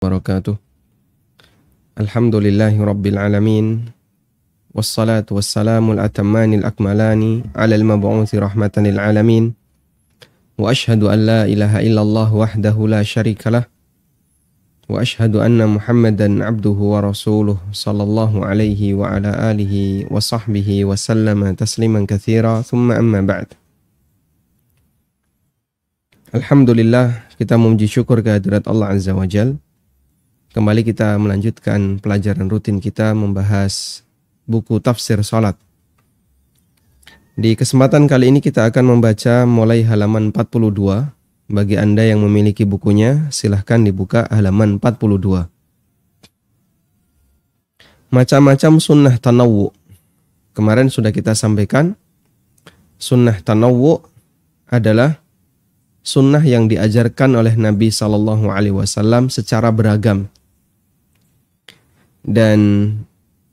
wabarakatuh. Alhamdulillahi rabbil alamin. Wassalatu wassalamul atammanil akmalani ala al-mab'uthi rahmatan lil alamin. Wa ashhadu an la ilaha illallah wahdahu la syarikalah. Wa ashhadu anna Muhammadan abduhu wa rasuluh sallallahu alaihi wa ala alihi wa sahbihi wa sallama tasliman katsira. Thumma amma ba'd. Alhamdulillah, kita memuji syukur kehadirat Allah Azza wa Jal. Kembali kita melanjutkan pelajaran rutin kita membahas buku tafsir salat. Di kesempatan kali ini kita akan membaca mulai halaman 42. Bagi Anda yang memiliki bukunya, silahkan dibuka halaman 42. Macam-macam sunnah tanawwu. Kemarin sudah kita sampaikan, sunnah tanawwu adalah sunnah yang diajarkan oleh Nabi SAW secara beragam. Dan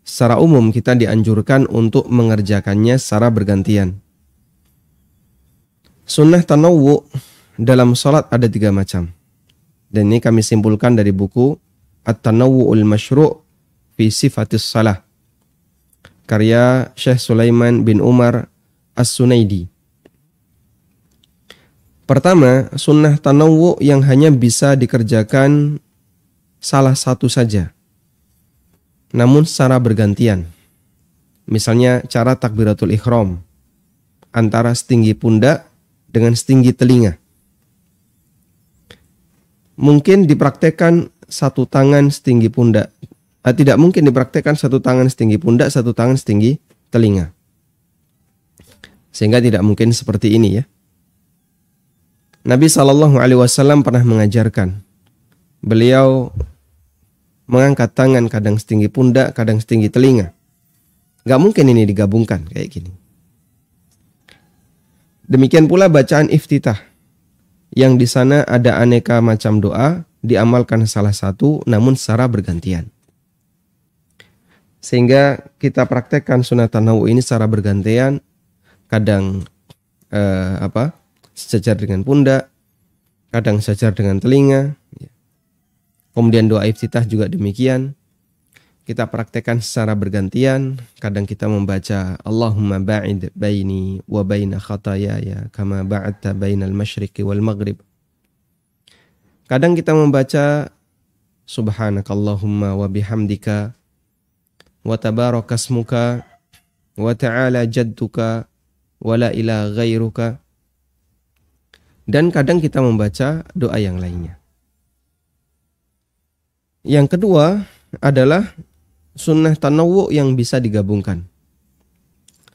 secara umum kita dianjurkan untuk mengerjakannya secara bergantian. Sunnah tanawwu dalam salat ada 3 macam. Dan ini kami simpulkan dari buku At-Tanawwu'ul Masyru' fi Sifatis Salah, karya Syekh Sulaiman bin Umar As-Sunaidi. Pertama, sunnah tanawwu yang hanya bisa dikerjakan salah satu saja, namun secara bergantian. Misalnya cara takbiratul ihram antara setinggi pundak dengan setinggi telinga. Mungkin dipraktekkan satu tangan setinggi pundak. Tidak mungkin dipraktekkan satu tangan setinggi pundak, satu tangan setinggi telinga. Sehingga tidak mungkin seperti ini ya. Nabi SAW pernah mengajarkan. Beliau mengangkat tangan kadang setinggi pundak, kadang setinggi telinga. Gak mungkin ini digabungkan kayak gini. Demikian pula bacaan iftitah, yang di sana ada aneka macam doa, diamalkan salah satu namun secara bergantian. Sehingga kita praktekkan sunat tanawwu ini secara bergantian, kadang sejajar dengan pundak, kadang sejajar dengan telinga. Kemudian doa iftitah juga demikian. Kita praktekkan secara bergantian. Kadang kita membaca Allahumma ba'id baini wa baina khatayaya kama ba'adta bainal masyriqi wal maghrib. Kadang kita membaca Subhanakallahumma wa bihamdika wa tabarakasmuka wa ta'ala jadduka wa la ilaha ghairuka. Dan kadang kita membaca doa yang lainnya. Yang kedua adalah sunnah tanawwu yang bisa digabungkan.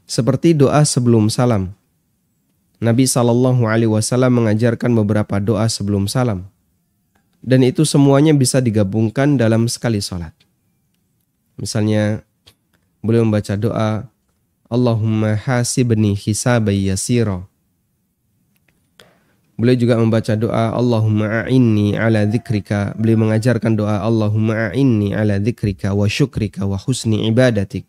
Seperti doa sebelum salam. Nabi SAW mengajarkan beberapa doa sebelum salam. Dan itu semuanya bisa digabungkan dalam sekali salat. Misalnya, beliau membaca doa Allahumma hasibni hisabai yasira. Beliau juga membaca doa Allahumma a'inni ala dzikrika. Beliau mengajarkan doa Allahumma a'inni ala dzikrika wa syukrika wa husni ibadatik.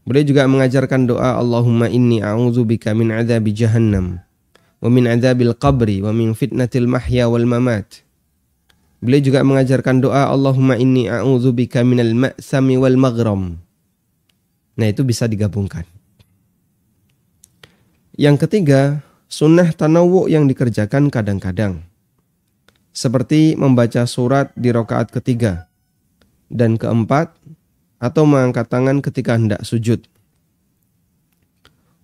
Beliau juga mengajarkan doa Allahumma inni a'udzubika min adzabi jahannam wa min adzabil qabri wa min fitnatil mahya wal mamat. Beliau juga mengajarkan doa Allahumma inni a'udzubika minal ma'sami wal maghram. Nah, itu bisa digabungkan. Yang ketiga, sunnah tanawwu yang dikerjakan kadang-kadang. Seperti membaca surat di rakaat ketiga dan keempat, atau mengangkat tangan ketika hendak sujud.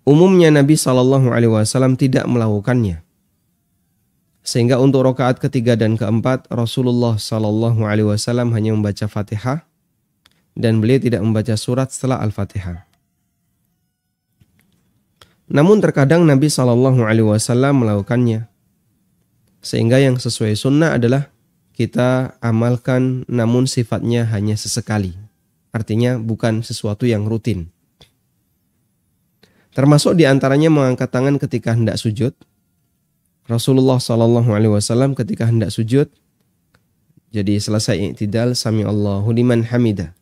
Umumnya Nabi SAW tidak melakukannya. Sehingga untuk rakaat ketiga dan keempat, Rasulullah SAW hanya membaca Fatihah dan beliau tidak membaca surat setelah Al-Fatihah. Namun terkadang Nabi SAW melakukannya. Sehingga yang sesuai sunnah adalah kita amalkan namun sifatnya hanya sesekali. Artinya bukan sesuatu yang rutin. Termasuk diantaranya mengangkat tangan ketika hendak sujud. Rasulullah SAW ketika hendak sujud, jadi selesai i'tidal, sami Allahu liman hamidah,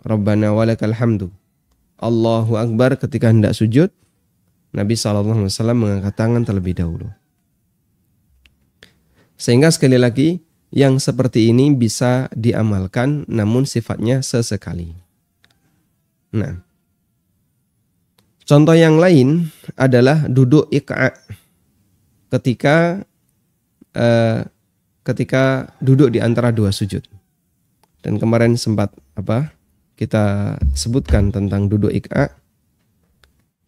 Rabbana walakal hamdu, Allahu Akbar. Ketika hendak sujud, Nabi SAW mengangkat tangan terlebih dahulu. Sehingga sekali lagi, yang seperti ini bisa diamalkan namun sifatnya sesekali. Nah, contoh yang lain adalah duduk iqa' ketika duduk di antara dua sujud. Dan kemarin sempat kita sebutkan tentang duduk iqa'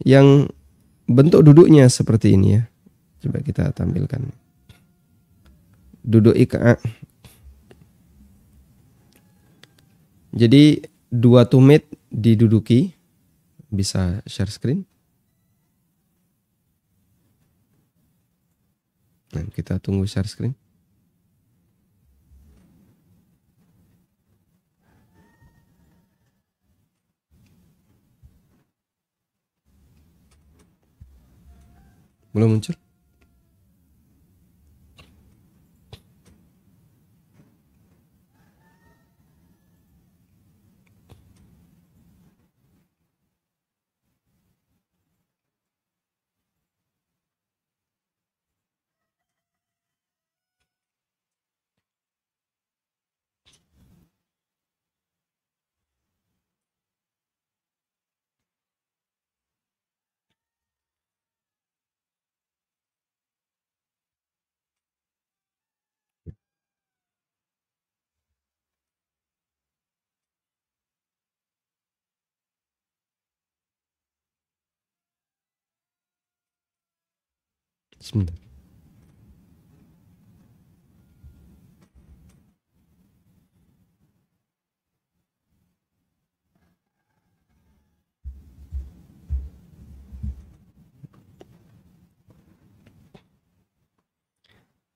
yang bentuk duduknya seperti ini ya. Coba kita tampilkan. Duduk iqa'. Jadi dua tumit diduduki. Bisa share screen. Nah, kita tunggu share screen. Belum muncul? Sebentar.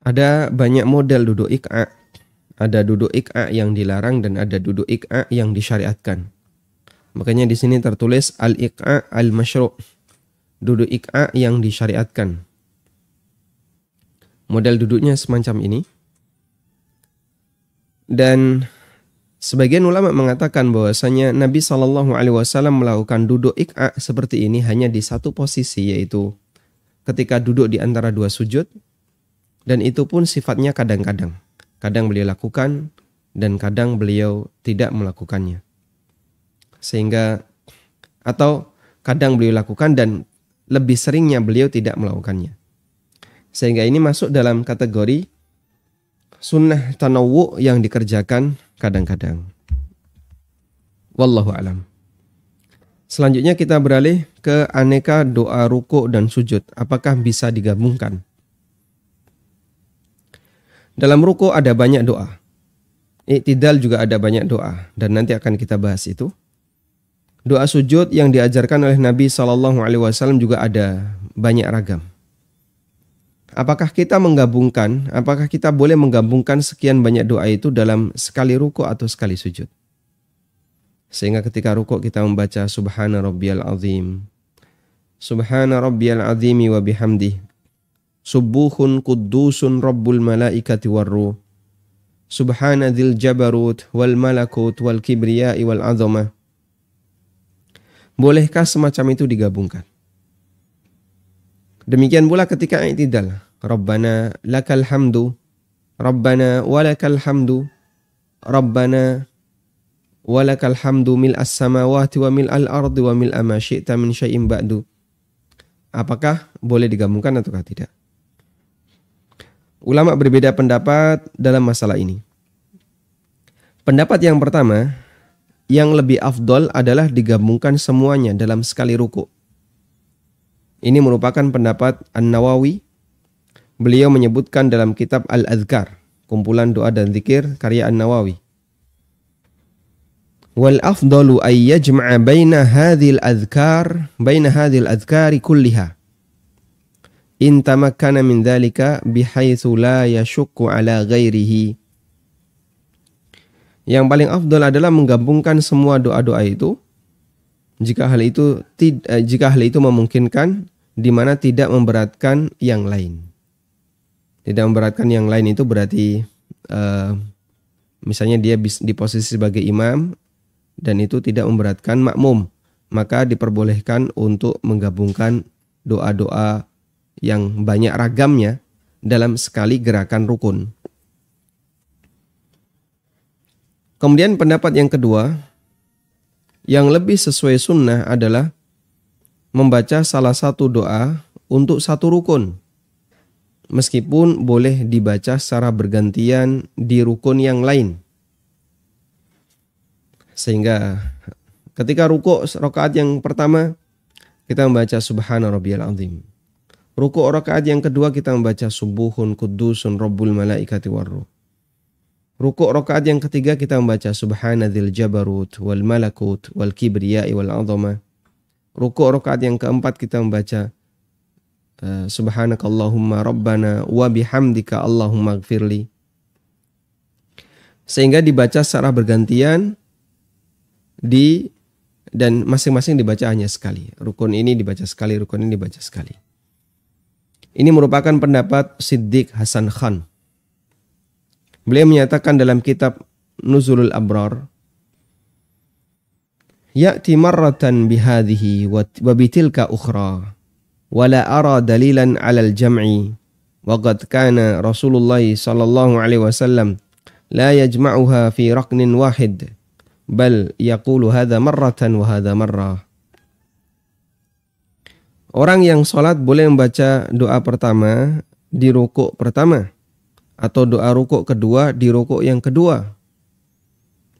Ada banyak model duduk iqa'. Ada duduk iqa' yang dilarang dan ada duduk iqa' yang disyariatkan. Makanya di sini tertulis al-iqa' al-masyru'. Duduk iqa' yang disyariatkan. Model duduknya semacam ini. Dan sebagian ulama mengatakan bahwasanya Nabi SAW melakukan duduk iqa' seperti ini hanya di satu posisi, yaitu ketika duduk di antara dua sujud. Dan itu pun sifatnya kadang-kadang. Kadang beliau lakukan dan kadang beliau tidak melakukannya. Sehingga atau kadang beliau lakukan dan lebih seringnya beliau tidak melakukannya. Sehingga ini masuk dalam kategori sunnah tanawwu yang dikerjakan kadang-kadang. Wallahu alam. Selanjutnya kita beralih ke aneka doa ruku' dan sujud. Apakah bisa digabungkan? Dalam ruku' ada banyak doa. I'tidal juga ada banyak doa. Dan nanti akan kita bahas itu. Doa sujud yang diajarkan oleh Nabi SAW juga ada banyak ragam. Apakah kita boleh menggabungkan sekian banyak doa itu dalam sekali ruku' atau sekali sujud? Sehingga ketika ruku' kita membaca Subhana Rabbiyal Azim. Subhana Rabbiyal Azimi wa bihamdih. Subuhun Quddusun Rabbul Malaikati warruh. Subhana dzil jabarut wal malakut wal kibriyai wal azamah. Bolehkah semacam itu digabungkan? Demikian pula ketika i'tidal. Rabbana lakal hamdu. Rabbana walakal hamdu. Rabbana walakal hamdu mil'as samawati wa mil'al ardi wa mil'a ma syi'ta min syai'in ba'du. Apakah boleh digabungkan ataukah tidak? Ulama berbeda pendapat dalam masalah ini. Pendapat yang pertama, yang lebih afdol adalah digabungkan semuanya dalam sekali ruku'. Ini merupakan pendapat An-Nawawi. Beliau menyebutkan dalam kitab Al-Adhkar, kumpulan doa dan zikir karya An-Nawawi. Wal afdalu ay yajma'a baina hadhil adhkari kulliha. In tamakkana min dzalika bihaitsu la yashukku ala ghairihi. Yang paling afdal adalah menggabungkan semua doa-doa itu jika hal itu memungkinkan, di mana tidak memberatkan yang lain. Tidak memberatkan yang lain itu berarti misalnya dia di posisi sebagai imam dan itu tidak memberatkan makmum, maka diperbolehkan untuk menggabungkan doa-doa yang banyak ragamnya dalam sekali gerakan rukun. Kemudian pendapat yang kedua, yang lebih sesuai sunnah adalah membaca salah satu doa untuk satu rukun. Meskipun boleh dibaca secara bergantian di rukun yang lain. Sehingga ketika rukuk rakaat yang pertama, kita membaca Subhana Rabbiyal Azim. Rukuk rakaat yang kedua kita membaca Subuhun Qudusun Rabbul Malaikati Warruh. Rukuk rakaat yang ketiga kita membaca Subhanadzil Jabarut wal Malakut wal Kibriyai wal Azamah. Rukuk rakaat yang keempat kita membaca Subhanakallahumma Rabbana wa bihamdika Allahumma gfirli. Sehingga dibaca secara bergantian dan masing-masing dibaca hanya sekali. Rukun ini dibaca sekali, rukun ini dibaca sekali. Ini merupakan pendapat Siddiq Hasan Khan. Beliau menyatakan dalam kitab Nuzulul Abrar, ya'ti marratan bihadhihi wa bitilka ukhra wa la ara dalilan 'alal jam'i wa qad kana Rasulullah sallallahu alaihi wasallam la yajma'uha fi raqnin wahid bal yaqulu hadha marratan wa hadha marrah. Orang yang sholat boleh membaca doa pertama di rukuk pertama atau doa rukuk kedua di rukuk yang kedua.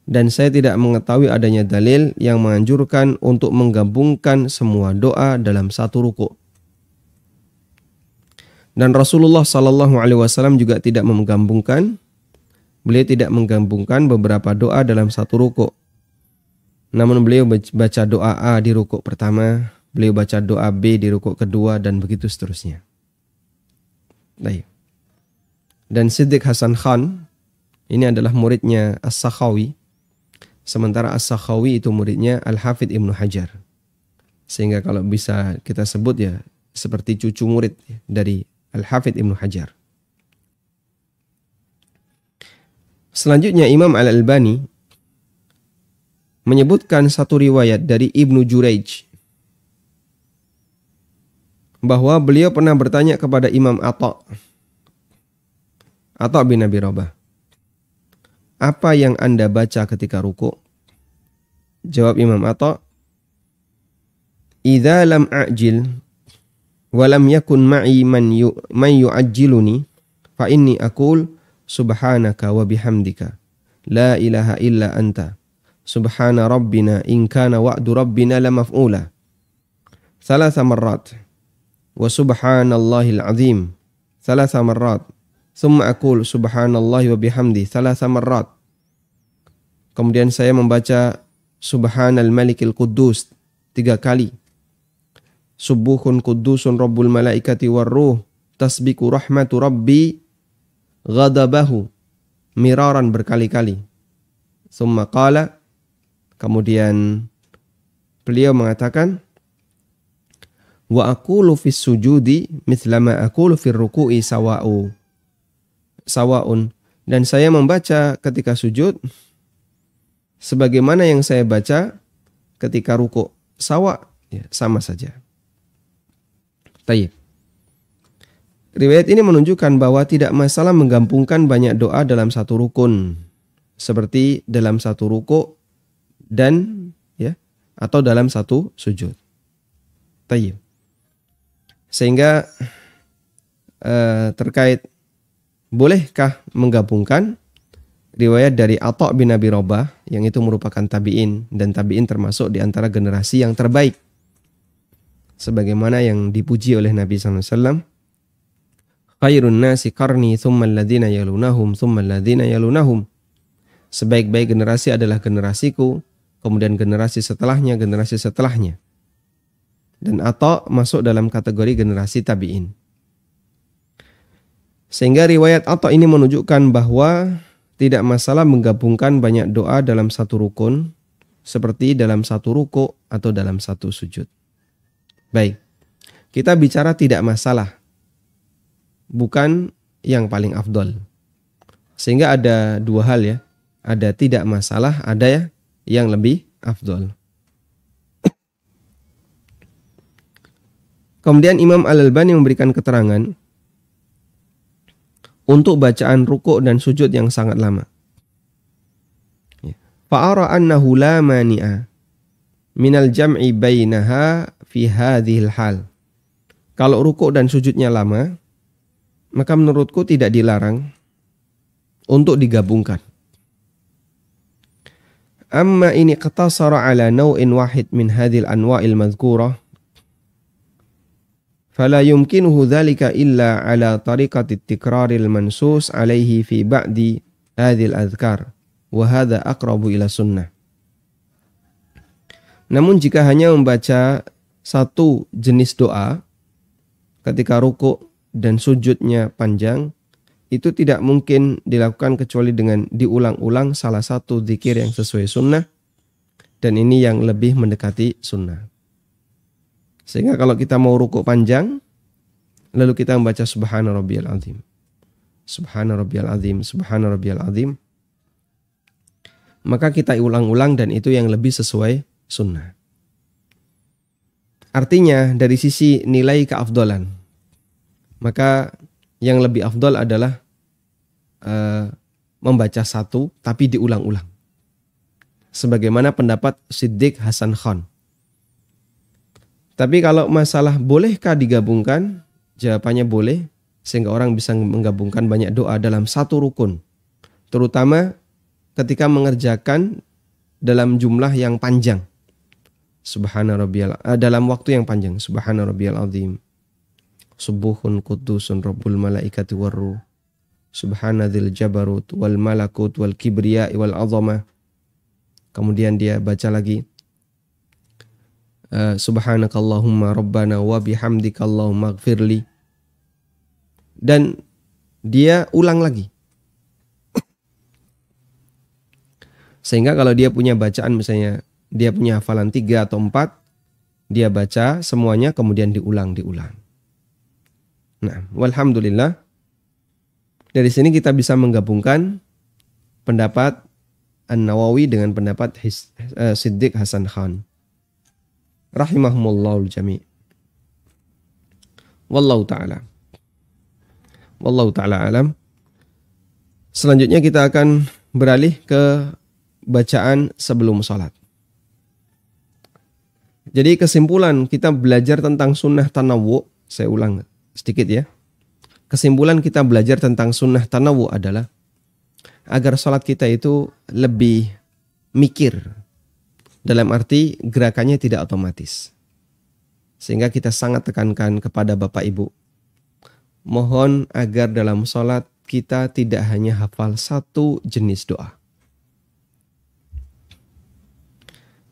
Dan saya tidak mengetahui adanya dalil yang menganjurkan untuk menggabungkan semua doa dalam satu rukuk. Dan Rasulullah Sallallahu Alaihi Wasallam juga tidak menggabungkan. Beliau tidak menggabungkan beberapa doa dalam satu rukuk. Namun beliau baca doa A di rukuk pertama, beliau baca doa B di rukuk kedua, dan begitu seterusnya. Baik. Dan Siddiq Hasan Khan ini adalah muridnya As-Sakhawi. Sementara As-Sakhawi itu muridnya Al-Hafidh Ibnu Hajar. Sehingga kalau bisa kita sebut ya seperti cucu murid dari Al-Hafidh Ibnu Hajar. Selanjutnya Imam Al-Albani menyebutkan satu riwayat dari Ibnu Jurayj bahwa beliau pernah bertanya kepada Imam Atha bin Abi Rabah, apa yang Anda baca ketika rukuk? Jawab Imam Atha, idza lam a'jil wa lam yakun ma'i man yu'ajjiluni fa inni aqul subhanaka wa bihamdika la ilaha illa anta subhana rabbina in kana wa'du rabbina lamaf'ula thalatha marrat wa subhanallahil azim thalatha marrat thumma aqul subhanallahi wa bihamdi thalatha marrat. Kemudian saya membaca subhanal malikil quddus 3 kali. Subuhun qudusun rabbul malaikati warruh tasbiku rahmatu rabbi ghadabahu miraran berkali-kali. Thumma qala, kemudian beliau mengatakan, wa aqulu fis sujudi mithla ma aqulu fir ruku'i sawa'un, dan saya membaca ketika sujud sebagaimana yang saya baca ketika rukuk. Sawa, ya, sama saja. Tayyib. Riwayat ini menunjukkan bahwa tidak masalah menggabungkan banyak doa dalam satu rukun, seperti dalam satu rukuk dan ya atau dalam satu sujud. Tayyib. Sehingga terkait bolehkah menggabungkan riwayat dari Atha bin Abi Rabah yang itu merupakan tabi'in, dan tabi'in termasuk di antara generasi yang terbaik. Sebagaimana yang dipuji oleh Nabi SAW, khairun nasi qarni thumma alladhina yalunahum thumma alladhina yalunahum. Sebaik-baik generasi adalah generasiku, kemudian generasi setelahnya, generasi setelahnya. Dan Atha masuk dalam kategori generasi tabi'in. Sehingga riwayat Atha ini menunjukkan bahwa tidak masalah menggabungkan banyak doa dalam satu rukun, seperti dalam satu rukuk atau dalam satu sujud. Baik, kita bicara tidak masalah, bukan yang paling afdol. Sehingga ada dua hal ya, ada tidak masalah, ada ya yang lebih afdol. Kemudian Imam Al-Albani memberikan keterangan untuk bacaan rukuk dan sujud yang sangat lama. Ya. Fa'ara annahu la mani'a minal jam'i bainaha fi hadhil hal. Kalau rukuk dan sujudnya lama, maka menurutku tidak dilarang untuk digabungkan. Amma ini iqtasara ala naw'in wahid min hadhil anwa'il madhkurah fala yumkinuhu dhalika illa ala tariqati tikraril mansus alaihi fi ba'di hadhil adhkar wa hadha aqrabu ila sunnah. Namun jika hanya membaca satu jenis doa ketika rukuk dan sujudnya panjang, itu tidak mungkin dilakukan kecuali dengan diulang-ulang salah satu zikir yang sesuai sunnah, dan ini yang lebih mendekati sunnah. Sehingga kalau kita mau rukuk panjang, lalu kita membaca Subhana Rabbiyal Azim, Subhana Rabbiyal Azim, Subhana Rabbiyal Azim, maka kita ulang-ulang dan itu yang lebih sesuai sunnah. Artinya dari sisi nilai keafdolan, maka yang lebih afdol adalah membaca satu tapi diulang-ulang. Sebagaimana pendapat Siddiq Hasan Khan. Tapi kalau masalah bolehkah digabungkan, jawabannya boleh, sehingga orang bisa menggabungkan banyak doa dalam satu rukun. Terutama ketika mengerjakan dalam jumlah yang panjang. Subhana rabbiyal dalam waktu yang panjang. Subhana rabbiyal azim. Subuhun qudusun rabbul malaikati warruh. Subhanadzil jabarut wal malakut wal kibriya wal azamah. Kemudian dia baca lagi subhanakallahumma rabbana wa bihamdika allahumma ighfirli. Dan dia ulang lagi. Sehingga kalau dia punya bacaan, misalnya dia punya hafalan 3 atau 4, dia baca semuanya kemudian diulang. Nah, walhamdulillah, dari sini kita bisa menggabungkan pendapat An-Nawawi dengan pendapat Siddiq Hasan Khan. Rahimahumullahul jami'. Wallahu ta'ala alam. Selanjutnya kita akan beralih ke bacaan sebelum sholat. Jadi kesimpulan kita belajar tentang sunnah tanawwu, saya ulang sedikit ya. Kesimpulan kita belajar tentang sunnah tanawwu adalah agar sholat kita itu lebih mikir. Dalam arti gerakannya tidak otomatis. Sehingga kita sangat tekankan kepada Bapak Ibu. Mohon agar dalam sholat kita tidak hanya hafal satu jenis doa.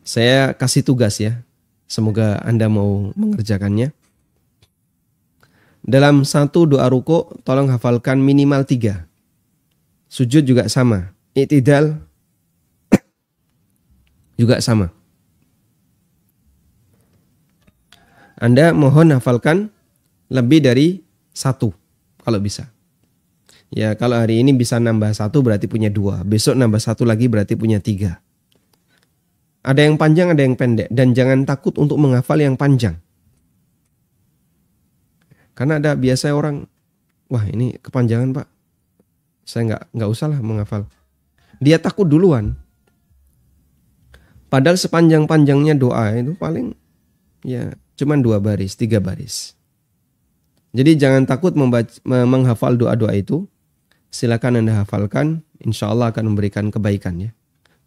Saya kasih tugas ya. Semoga Anda mau mengerjakannya. Dalam satu doa ruku, tolong hafalkan minimal 3. Sujud juga sama. I'tidal juga sama. Anda mohon hafalkan lebih dari 1 kalau bisa. Ya, kalau hari ini bisa nambah 1 berarti punya 2. Besok nambah 1 lagi berarti punya 3. Ada yang panjang, ada yang pendek. Dan jangan takut untuk menghafal yang panjang. Karena ada biasa orang, wah ini kepanjangan Pak, saya nggak usah lah menghafal. Dia takut duluan. Padahal sepanjang-panjangnya doa itu paling ya cuman 2 baris, 3 baris. Jadi jangan takut menghafal doa-doa itu. Silakan Anda hafalkan, insya Allah akan memberikan kebaikan ya.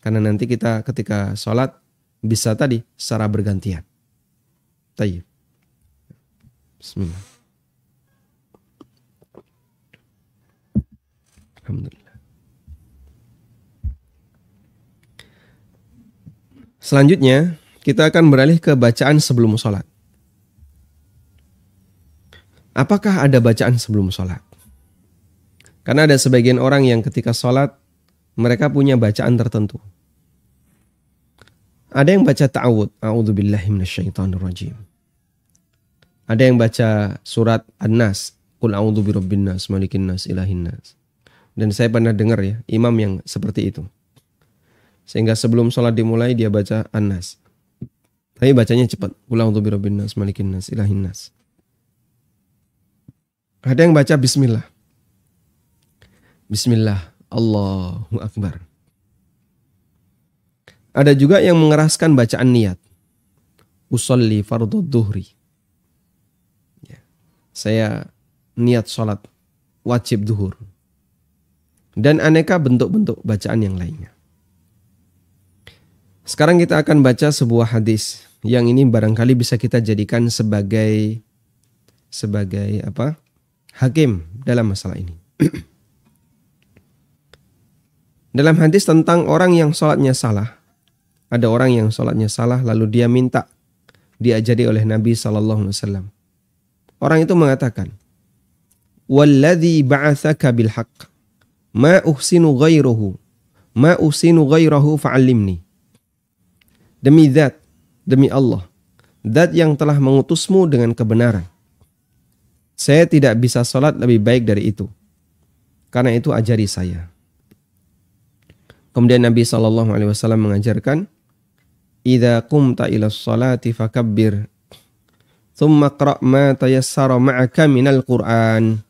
Karena nanti kita ketika sholat bisa tadi secara bergantian. Tayyib. Bismillah. Alhamdulillah. Selanjutnya, kita akan beralih ke bacaan sebelum sholat. Apakah ada bacaan sebelum sholat? Karena ada sebagian orang yang ketika sholat, mereka punya bacaan tertentu. Ada yang baca ta'awud, a'udzubillahi minasyaitonirrajim. Ada yang baca surat An-Nas, qul a'udzu birabbin nas, malikin nas, ilahin nas. Dan saya pernah dengar ya, imam yang seperti itu. Sehingga sebelum sholat dimulai dia baca An-Nas. Tapi bacanya cepat. Qul a'udzu birabbin nas, malikin nas, ilahin nas. Ada yang baca bismillah. Bismillah, Allahu Akbar. Ada juga yang mengeraskan bacaan niat. Usolli fardhu dhuhri. Ya. Saya niat sholat wajib zuhur. Dan aneka bentuk-bentuk bacaan yang lainnya. Sekarang kita akan baca sebuah hadis yang ini barangkali bisa kita jadikan sebagai hakim dalam masalah ini. Dalam hadis tentang orang yang sholatnya salah. Ada orang yang sholatnya salah lalu dia minta diajari oleh Nabi SAW. Orang itu mengatakan, Walladhi ba'athaka bilhaq, ma uhsinu ghairahu fa'allimni. Demi Allah, zat yang telah mengutusmu dengan kebenaran. Saya tidak bisa sholat lebih baik dari itu. Karena itu ajari saya. Kemudian Nabi SAW mengajarkan, Idza qumta ila sholati fakabbir, thumma qra' ma tayassara ma'aka minal Qur'an.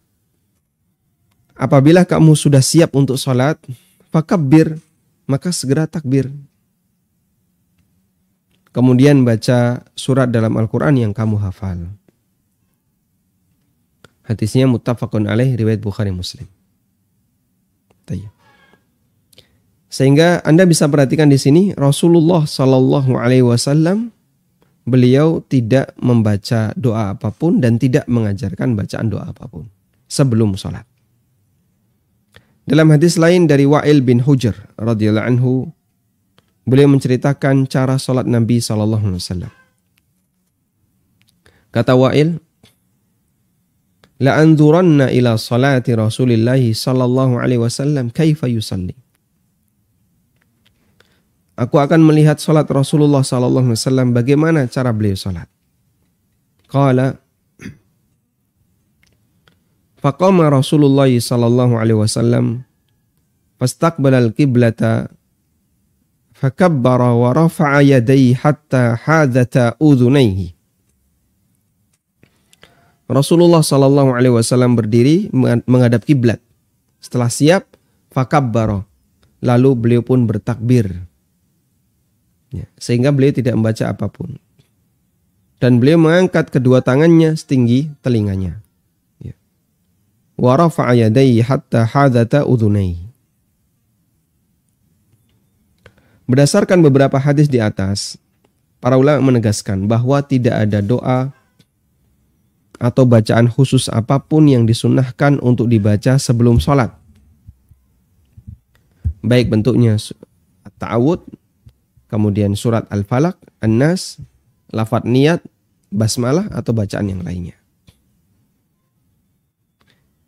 Apabila kamu sudah siap untuk sholat, fakabbir, maka segera takbir. Kemudian baca surat dalam Al-Quran yang kamu hafal. Hadisnya muttafaqun alaih, riwayat Bukhari Muslim. Sehingga Anda bisa perhatikan di sini Rasulullah Shallallahu Alaihi Wasallam beliau tidak membaca doa apapun dan tidak mengajarkan bacaan doa apapun sebelum sholat. Dalam hadis lain dari Wa'il bin Hujr radhiyallahu anhu, beliau menceritakan cara sholat Nabi Shallallahu Alaihi Wasallam. Kata Wa'il, La anzuranna ila salati Rasulillahi Shallallahu Alaihi Wasallam kaifa yusalli. Aku akan melihat salat Rasulullah sallallahu alaihi wasallam bagaimana cara beliau salat. Qala faqama Rasulullah sallallahu alaihi wasallam fastaqbala al-qiblata fakabbara wa rafa'a yadayhi hatta hadata udhunayhi. Rasulullah sallallahu alaihi wasallam berdiri menghadap kiblat. Setelah siap, fakabbara, lalu beliau pun bertakbir. Ya, sehingga beliau tidak membaca apapun. Dan beliau mengangkat kedua tangannya setinggi telinganya. Ya. Wa rafa'a yadayhi hatta hadata udhunayhi. Berdasarkan beberapa hadis di atas, para ulama menegaskan bahwa tidak ada doa atau bacaan khusus apapun yang disunnahkan untuk dibaca sebelum sholat. Baik bentuknya ta'awud, kemudian surat Al-Falaq, An-Nas, lafadz niat, basmalah atau bacaan yang lainnya.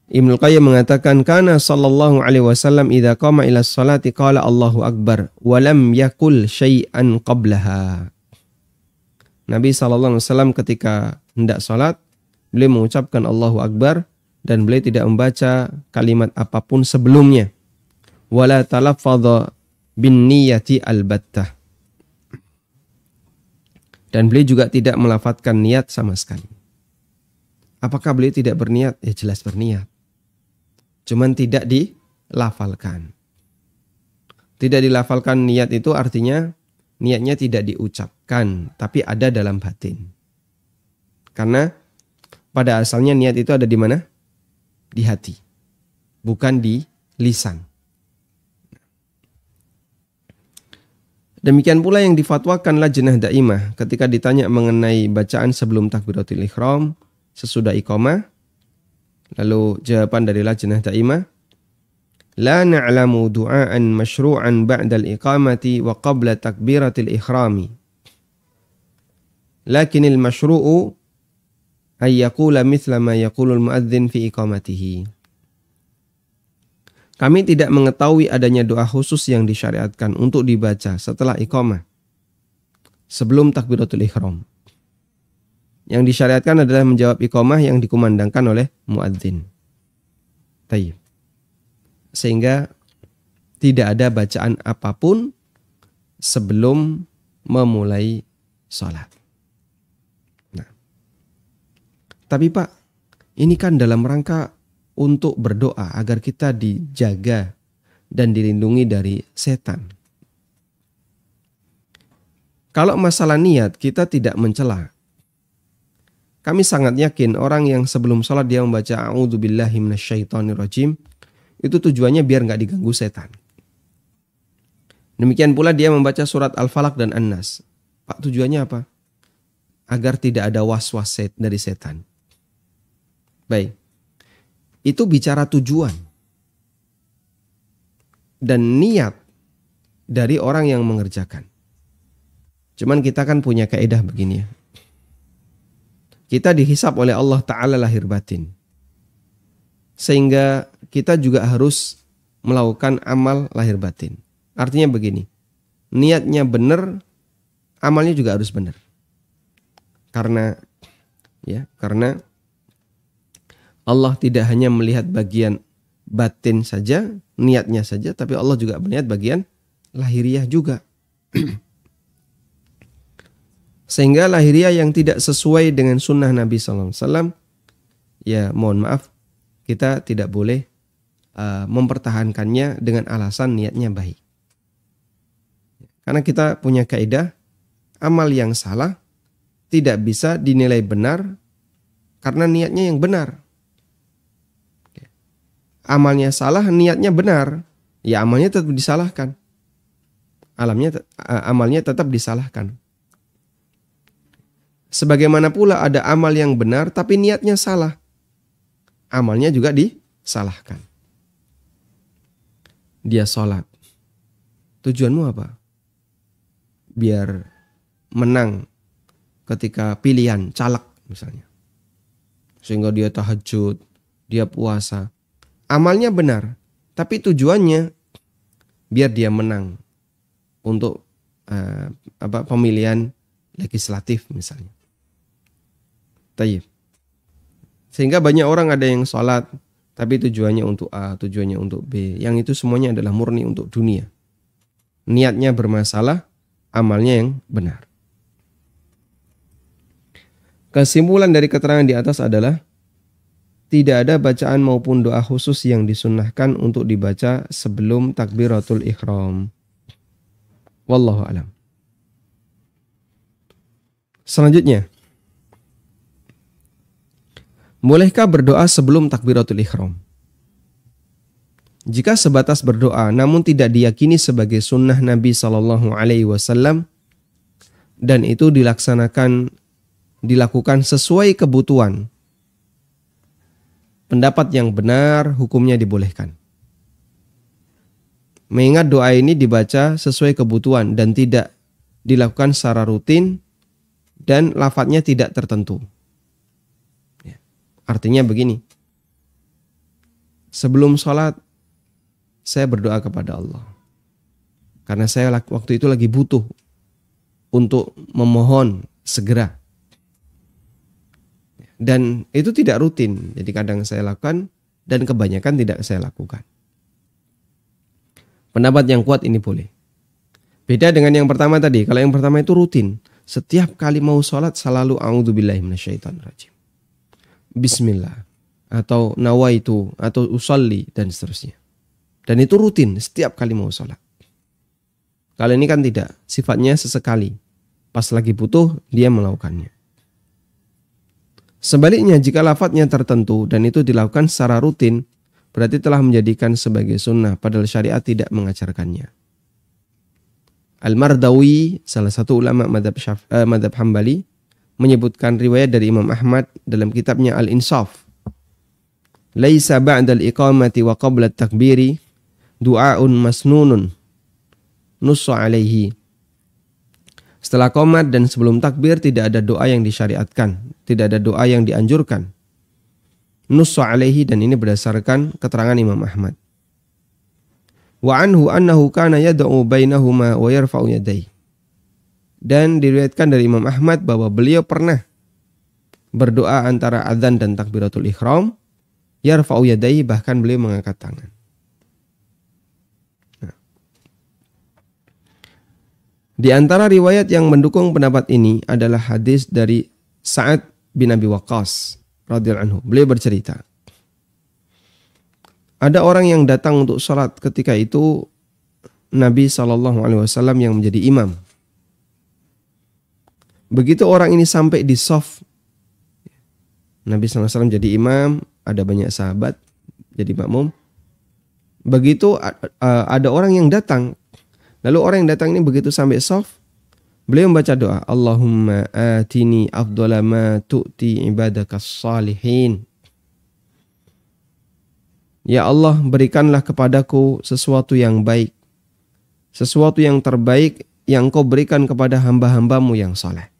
Ibnu Qayyim mengatakan kana sallallahu alaihi wasallam idza qama ila sholati qala Allahu akbar wa lam yakul syai'an qablaha. Nabi sallallahu alaihi wasallam ketika hendak salat, beliau mengucapkan Allahu akbar dan beliau tidak membaca kalimat apapun sebelumnya. Wala talaffadha bin niyati albattah. Dan beliau juga tidak melafadzkan niat sama sekali. Apakah beliau tidak berniat? Ya jelas berniat. Cuman tidak dilafalkan. Tidak dilafalkan niat itu artinya niatnya tidak diucapkan, tapi ada dalam batin. Karena pada asalnya niat itu ada di mana? Di hati. Bukan di lisan. Demikian pula yang difatwakan Lajnah Daimah ketika ditanya mengenai bacaan sebelum takbiratul ihram sesudah iqamah. Lalu jawaban dari Lajnah Daimah, la na'lamu du'aan masyru'an ba'dal iqamati wa qabla takbiratil ihrami. Lakinil masyru'u ay yaqula mithla ma yaqulul muadzin fi iqamatihi. Kami tidak mengetahui adanya doa khusus yang disyariatkan untuk dibaca setelah iqamah sebelum takbiratul ihram. Yang disyariatkan adalah menjawab iqamah yang dikumandangkan oleh muadzin. Tayyib. Sehingga tidak ada bacaan apapun sebelum memulai salat. Nah. Tapi Pak, ini kan dalam rangka untuk berdoa agar kita dijaga dan dilindungi dari setan. Kalau masalah niat kita tidak mencela. Kami sangat yakin orang yang sebelum sholat dia membaca a'udzubillahi minasyaitonirrajim, itu tujuannya biar nggak diganggu setan. Demikian pula dia membaca surat Al-Falaq dan An-Nas. Pak, tujuannya apa? Agar tidak ada was-was dari setan. Baik. Itu bicara tujuan. Dan niat dari orang yang mengerjakan. Cuman kita kan punya kaidah begini ya. Kita dihisab oleh Allah Ta'ala lahir batin. Sehingga kita juga harus melakukan amal lahir batin. Artinya begini, niatnya benar, amalnya juga harus benar. Karena Allah tidak hanya melihat bagian batin saja, niatnya saja, tapi Allah juga melihat bagian lahiriah juga. Sehingga lahiriah yang tidak sesuai dengan sunnah Nabi SAW, ya mohon maaf, kita tidak boleh mempertahankannya dengan alasan niatnya baik. Karena kita punya kaidah, amal yang salah tidak bisa dinilai benar karena niatnya yang benar. Amalnya salah, niatnya benar, ya amalnya tetap disalahkan. Amalnya tetap disalahkan. Sebagaimana pula ada amal yang benar tapi niatnya salah, amalnya juga disalahkan. Dia sholat, tujuanmu apa? Biar menang ketika pilihan caleg misalnya. Sehingga dia tahajud, dia puasa. Amalnya benar, tapi tujuannya biar dia menang untuk pemilihan legislatif misalnya. Tayyib. Sehingga banyak orang ada yang sholat tapi tujuannya untuk A, tujuannya untuk B. Yang itu semuanya adalah murni untuk dunia. Niatnya bermasalah, amalnya yang benar. Kesimpulan dari keterangan di atas adalah tidak ada bacaan maupun doa khusus yang disunnahkan untuk dibaca sebelum takbiratul ihram. Wallahu a'lam. Selanjutnya, bolehkah berdoa sebelum takbiratul ihram? Jika sebatas berdoa namun tidak diyakini sebagai sunnah Nabi SAW dan itu dilakukan sesuai kebutuhan, pendapat yang benar hukumnya dibolehkan. Mengingat doa ini dibaca sesuai kebutuhan dan tidak dilakukan secara rutin dan lafadznya tidak tertentu. Artinya begini, sebelum sholat saya berdoa kepada Allah. Karena saya waktu itu lagi butuh untuk memohon segera. Dan itu tidak rutin, jadi kadang saya lakukan dan kebanyakan tidak saya lakukan. Pendapat yang kuat ini boleh. Beda dengan yang pertama tadi, kalau yang pertama itu rutin. Setiap kali mau sholat selalu a'udzubillahi minasyaitonirrajim. Bismillah atau nawaitu atau usolli dan seterusnya. Dan itu rutin setiap kali mau sholat. Kalau ini kan tidak, sifatnya sesekali. Pas lagi butuh dia melakukannya. Sebaliknya jika lafadznya tertentu dan itu dilakukan secara rutin, berarti telah menjadikan sebagai sunnah padahal syariat tidak mengajarkannya. Al-Mardawi, salah satu ulama madhab Hambali, menyebutkan riwayat dari Imam Ahmad dalam kitabnya Al-Insaf. Laisa ba'dal iqamati wa qabla takbiri du'aun masnunun nussa alaihi. Setelah qomat dan sebelum takbir tidak ada doa yang disyariatkan, tidak ada doa yang dianjurkan. Nussa alaihi, dan ini berdasarkan keterangan Imam Ahmad. Wa anhu annahu kana yad'u bainahuma wa yarfa'u yadayhi. Dan diriwayatkan dari Imam Ahmad bahwa beliau pernah berdoa antara adzan dan takbiratul ihram, yarfa'u yadayhi, bahkan beliau mengangkat tangan. Di antara riwayat yang mendukung pendapat ini adalah hadis dari Sa'ad bin Abi Waqqas radhiyallahu anhu. Beliau bercerita, ada orang yang datang untuk sholat, ketika itu Nabi SAW yang menjadi imam. Begitu orang ini sampai di shaf, Nabi SAW jadi imam, ada banyak sahabat jadi makmum. Begitu ada orang yang datang, lalu orang yang datang ini begitu sampai shaf, beliau membaca doa, Allahumma atini afdala ma tu'ti ibadakas salihin. Ya Allah, berikanlah kepadaku sesuatu yang baik, sesuatu yang terbaik yang Kau berikan kepada hamba-hambamu yang saleh.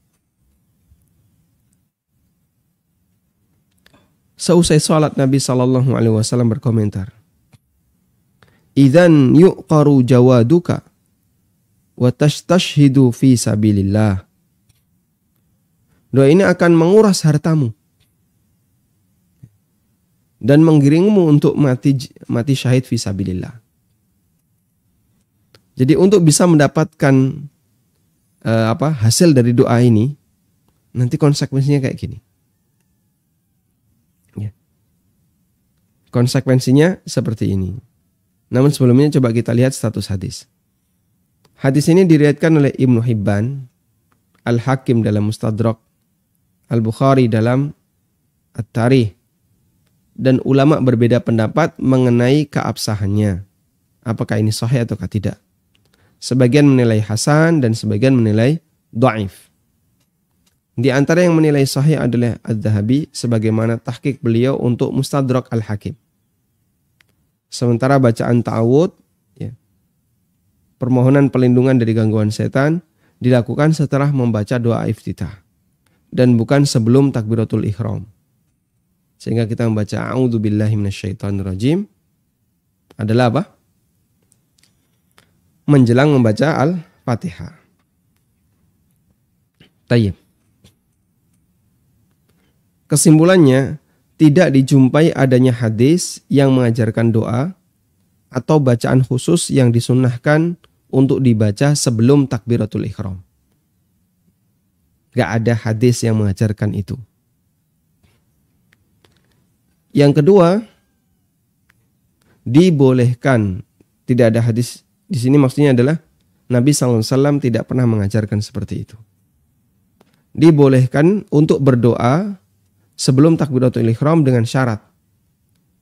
Seusai salat, Nabi SAW berkomentar, Idzan yuqaru jawaduka wa tastashhidu fi sabilillah. Doa ini akan menguras hartamu dan menggiringmu untuk mati syahid fi sabilillah. Jadi untuk bisa mendapatkan hasil dari doa ini, nanti konsekuensinya kayak gini. Konsekuensinya seperti ini. Namun sebelumnya coba kita lihat status hadis. Hadis ini diriwayatkan oleh Ibnu Hibban, Al-Hakim dalam Mustadrak, Al-Bukhari dalam At-Tarikh, dan ulama berbeda pendapat mengenai keabsahannya. Apakah ini sahih atau tidak? Sebagian menilai hasan dan sebagian menilai dhaif. Di antara yang menilai sahih adalah Az-Zahabi sebagaimana tahqiq beliau untuk Mustadrak Al-Hakim. Sementara bacaan ta'awud, permohonan perlindungan dari gangguan setan, dilakukan setelah membaca doa iftitah dan bukan sebelum takbiratul ihram. Sehingga kita membaca a'udzubillahi minasyaitonirrajim adalah apa? Menjelang membaca Al-Fatihah. Tayyib. Kesimpulannya, tidak dijumpai adanya hadis yang mengajarkan doa atau bacaan khusus yang disunnahkan untuk dibaca sebelum takbiratul ihram. Gak ada hadis yang mengajarkan itu. Yang kedua, dibolehkan. Tidak ada hadis di sini, maksudnya adalah Nabi SAW tidak pernah mengajarkan seperti itu. Dibolehkan untuk berdoa sebelum takbiratul ihram dengan syarat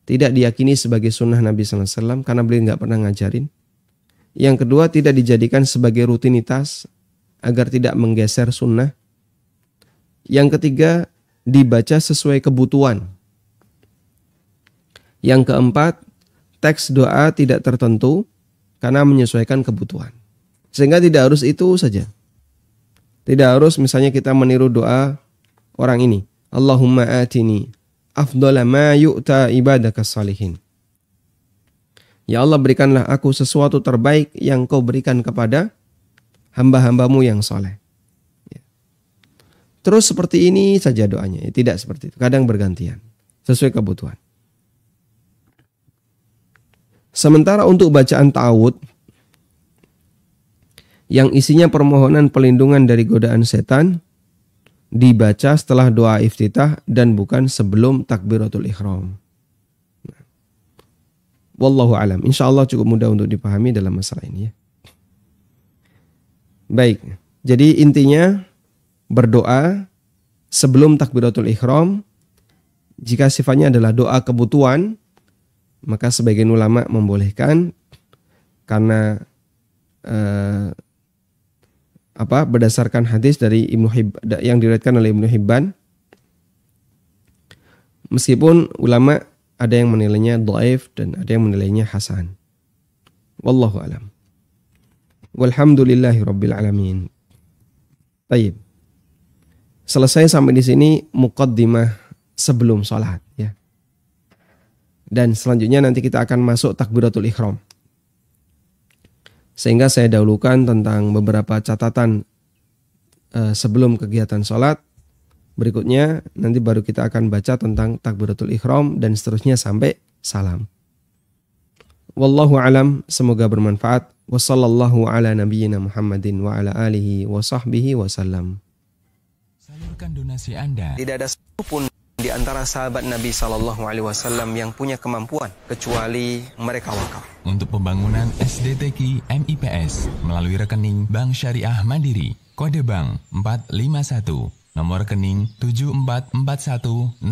tidak diyakini sebagai sunnah Nabi SAW karena beliau nggak pernah ngajarin. Yang kedua, tidak dijadikan sebagai rutinitas agar tidak menggeser sunnah. Yang ketiga, dibaca sesuai kebutuhan. Yang keempat, teks doa tidak tertentu karena menyesuaikan kebutuhan. Sehingga tidak harus itu saja. Tidak harus misalnya kita meniru doa orang ini. Allahumma atini afdala ma yu'ta ibadakas salihin. Ya Allah, berikanlah aku sesuatu terbaik yang Kau berikan kepada hamba-hambamu yang soleh. Terus seperti ini saja doanya. Tidak seperti itu. Kadang bergantian. Sesuai kebutuhan. Sementara untuk bacaan ta'awud yang isinya permohonan perlindungan dari godaan setan, dibaca setelah doa iftitah dan bukan sebelum takbiratul ihram. Wallahu alam. Insyaallah cukup mudah untuk dipahami dalam masalah ini ya. Baik. Jadi intinya berdoa sebelum takbiratul ihram jika sifatnya adalah doa kebutuhan, maka sebagian ulama membolehkan karena berdasarkan hadis dari Ibnu Hibban yang diriwayatkan oleh Ibnu Hibban, meskipun ulama ada yang menilainya dhaif dan ada yang menilainya hasan. Wallahu alam. Walhamdulillahi rabbil alamin. Baik. Selesai sampai di sini muqaddimah sebelum salat ya. Dan selanjutnya nanti kita akan masuk takbiratul ihram. Sehingga saya dahulukan tentang beberapa catatan sebelum kegiatan sholat. Berikutnya nanti baru kita akan baca tentang takbiratul ihram dan seterusnya sampai salam. Wallahu alam, semoga bermanfaat. Wassallallahu ala nabiyyina Muhammadin wa ala alihi wa sahbihi wasallam. Salurkan donasi Anda. Tidak ada satupun di antara sahabat Nabi SAW yang punya kemampuan kecuali mereka wakaf Untuk pembangunan SDTQ MIPS melalui rekening Bank Syariah Mandiri Kode bank 451. Nomor rekening 7441049999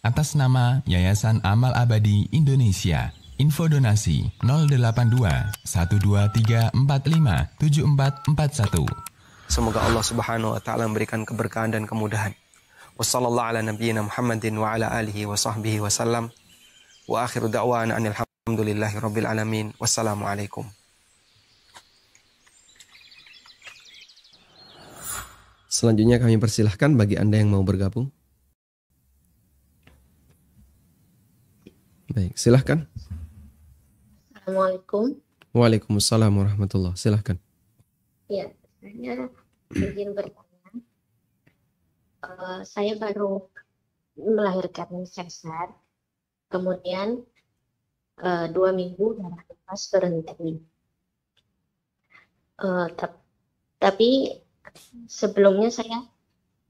atas nama Yayasan Amal Abadi Indonesia. Info donasi 082 12345 7441. Semoga Allah Subhanahu wa taala memberikan keberkahan dan kemudahan. Wassallallahu ala nabiyyina Muhammadin wa ala alihi wa sahbihi wasallam. Wa akhiru da'wana anil hamdulillahi rabbil alamin. Wassalamualaikum. Selanjutnya kami persilahkan bagi Anda yang mau bergabung. Baik, silahkan. Assalamualaikum. Waalaikumsalam warahmatullahi. Silahkan. Ya, saya ingin bertanya. Saya baru melahirkan sesar, kemudian 2 minggu darah nifas berhenti. Tapi sebelumnya saya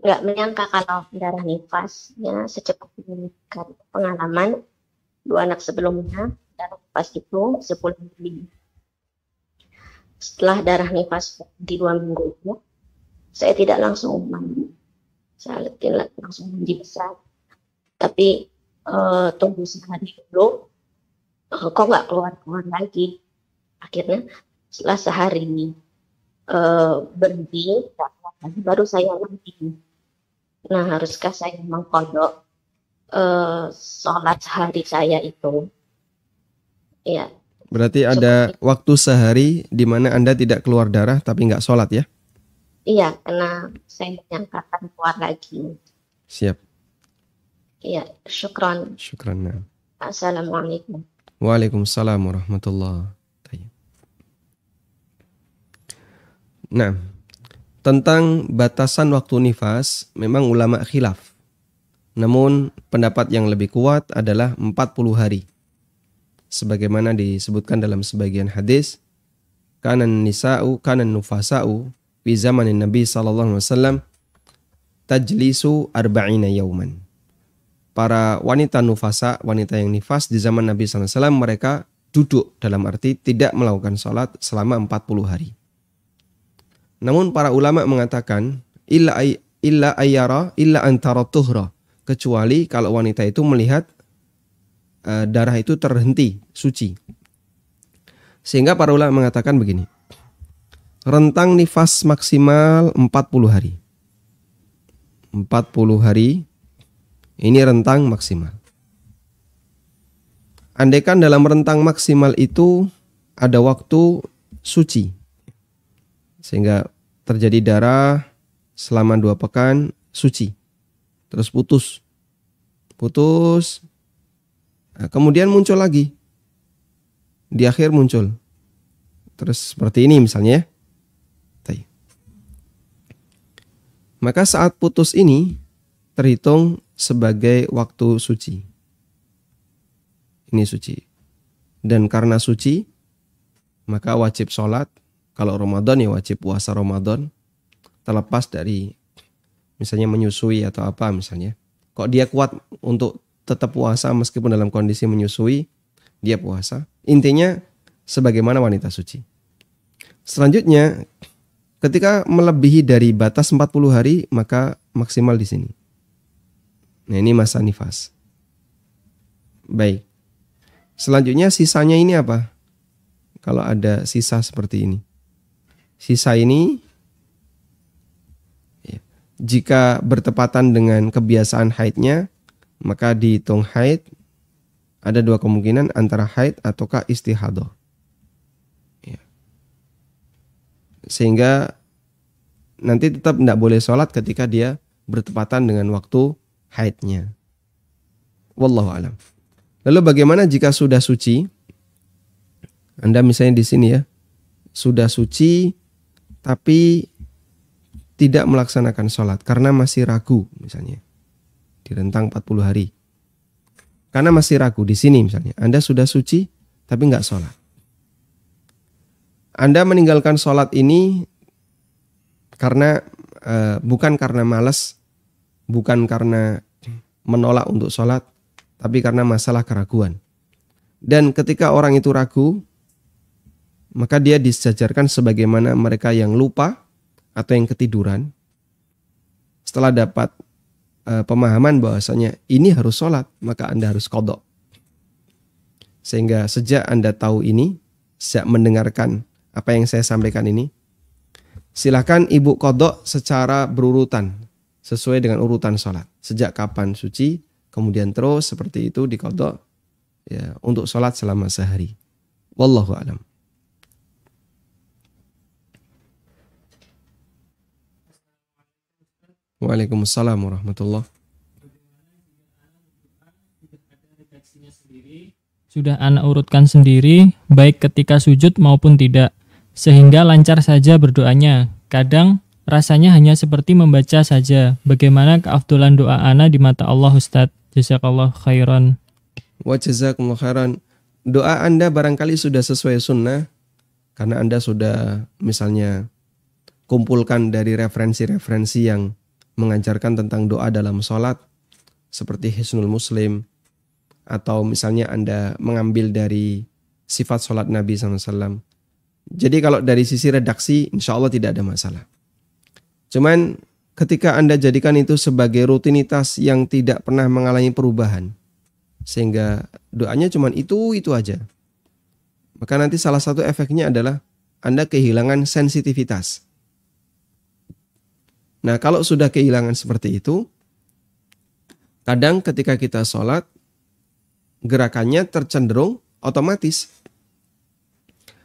nggak menyangka kalau darah nifasnya secepat ini. Karena pengalaman 2 anak sebelumnya darah nifas itu 10 mili. Setelah darah nifas di 2 minggu itu, saya tidak langsung mandi. Saya tidak langsung mandi besar. Tapi tunggu sehari dulu, kok nggak keluar-keluar lagi. Akhirnya setelah sehari berhenti, baru saya mandi. Nah, haruskah saya mengkodok sholat sehari saya itu? Ya. Berarti ada waktu sehari di mana Anda tidak keluar darah tapi nggak sholat ya? Iya, karena saya menyangkakan keluar lagi. Siap. Iya, syukran. Syukran. Assalamualaikum. Waalaikumsalam warahmatullahi. Nah, tentang batasan waktu nifas memang ulama khilaf. Namun pendapat yang lebih kuat adalah 40 hari. Sebagaimana disebutkan dalam sebagian hadis, kanan nufasa'u fi zamanin Nabi sallallahu alaihi wasallam tajlisu arba'ina yauman. Para wanita nufasa, wanita yang nifas di zaman Nabi sallallahu alaihi wasallam, mereka duduk dalam arti tidak melakukan salat selama 40 hari. Namun para ulama mengatakan illa antara tuhra, kecuali kalau wanita itu melihat darah itu terhenti suci. Sehingga para ulama mengatakan begini. Rentang nifas maksimal 40 hari. 40 hari ini rentang maksimal. Andaikan dalam rentang maksimal itu ada waktu suci, sehingga terjadi darah selama 2 pekan suci, terus putus, nah, kemudian muncul lagi, di akhir muncul, terus seperti ini misalnya. Maka saat putus ini terhitung sebagai waktu suci. Ini suci. Dan karena suci, maka wajib sholat. Kalau Ramadan ya wajib puasa Ramadan. Terlepas dari misalnya menyusui atau apa misalnya. Kok dia kuat untuk tetap puasa meskipun dalam kondisi menyusui, dia puasa. Intinya sebagaimana wanita suci. Selanjutnya, ketika melebihi dari batas 40 hari, maka maksimal di sini. Nah, ini masa nifas. Baik. Selanjutnya sisanya ini apa? Kalau ada sisa seperti ini. Sisa ini ya, jika bertepatan dengan kebiasaan haidnya, maka dihitung haid. Ada 2 kemungkinan, antara haid ataukah istihadah. Ya. Sehingga nanti tetap tidak boleh sholat ketika dia bertepatan dengan waktu haidnya. Wallahu alam. Lalu bagaimana jika sudah suci? Anda misalnya di sini ya, sudah suci tapi tidak melaksanakan sholat karena masih ragu misalnya. Di rentang 40 hari. Karena masih ragu di sini misalnya. Anda sudah suci tapi nggak sholat. Anda meninggalkan sholat ini karena bukan karena malas, bukan karena menolak untuk sholat, tapi karena masalah keraguan. Dan ketika orang itu ragu, maka dia disejajarkan sebagaimana mereka yang lupa atau yang ketiduran. Setelah dapat pemahaman bahwasanya ini harus sholat, maka Anda harus qadha. Sehingga sejak Anda tahu ini, sejak mendengarkan apa yang saya sampaikan ini, silakan ibu qadha secara berurutan, sesuai dengan urutan sholat. Sejak kapan suci, kemudian terus seperti itu diqadha ya, untuk sholat selama sehari. Wallahu a'lam. Waalaikumsalam warahmatullahi. Sudah anak urutkan sendiri, baik ketika sujud maupun tidak, sehingga lancar saja berdoanya. Kadang rasanya hanya seperti membaca saja. Bagaimana keafdolan doa ana di mata Allah, Ustadz? Jazakallah khairan. Wa jazakumullah khairan. Doa Anda barangkali sudah sesuai sunnah, karena Anda sudah misalnya kumpulkan dari referensi-referensi yang mengajarkan tentang doa dalam sholat, seperti Hisnul Muslim, atau misalnya Anda mengambil dari sifat sholat Nabi SAW. Jadi kalau dari sisi redaksi, insya Allah tidak ada masalah. Cuman ketika Anda jadikan itu sebagai rutinitas yang tidak pernah mengalami perubahan, sehingga doanya cuma itu aja, maka nanti salah satu efeknya adalah Anda kehilangan sensitivitas. Nah, kalau sudah kehilangan seperti itu, kadang ketika kita sholat, gerakannya tercenderung otomatis.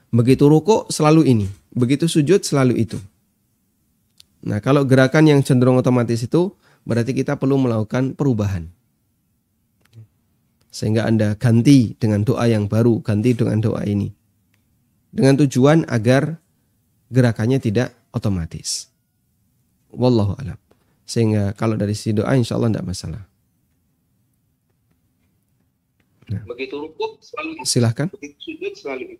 Begitu ruku selalu ini, begitu sujud selalu itu. Nah, kalau gerakan yang cenderung otomatis itu, berarti kita perlu melakukan perubahan. Sehingga Anda ganti dengan doa yang baru, ganti dengan doa ini. Dengan tujuan agar gerakannya tidak otomatis. Wallahu a'lam. Sehingga kalau dari sisi doa insya Allah tidak masalah. Nah. Begitu rukuk selalu. Silahkan. Begitu sujud selalu.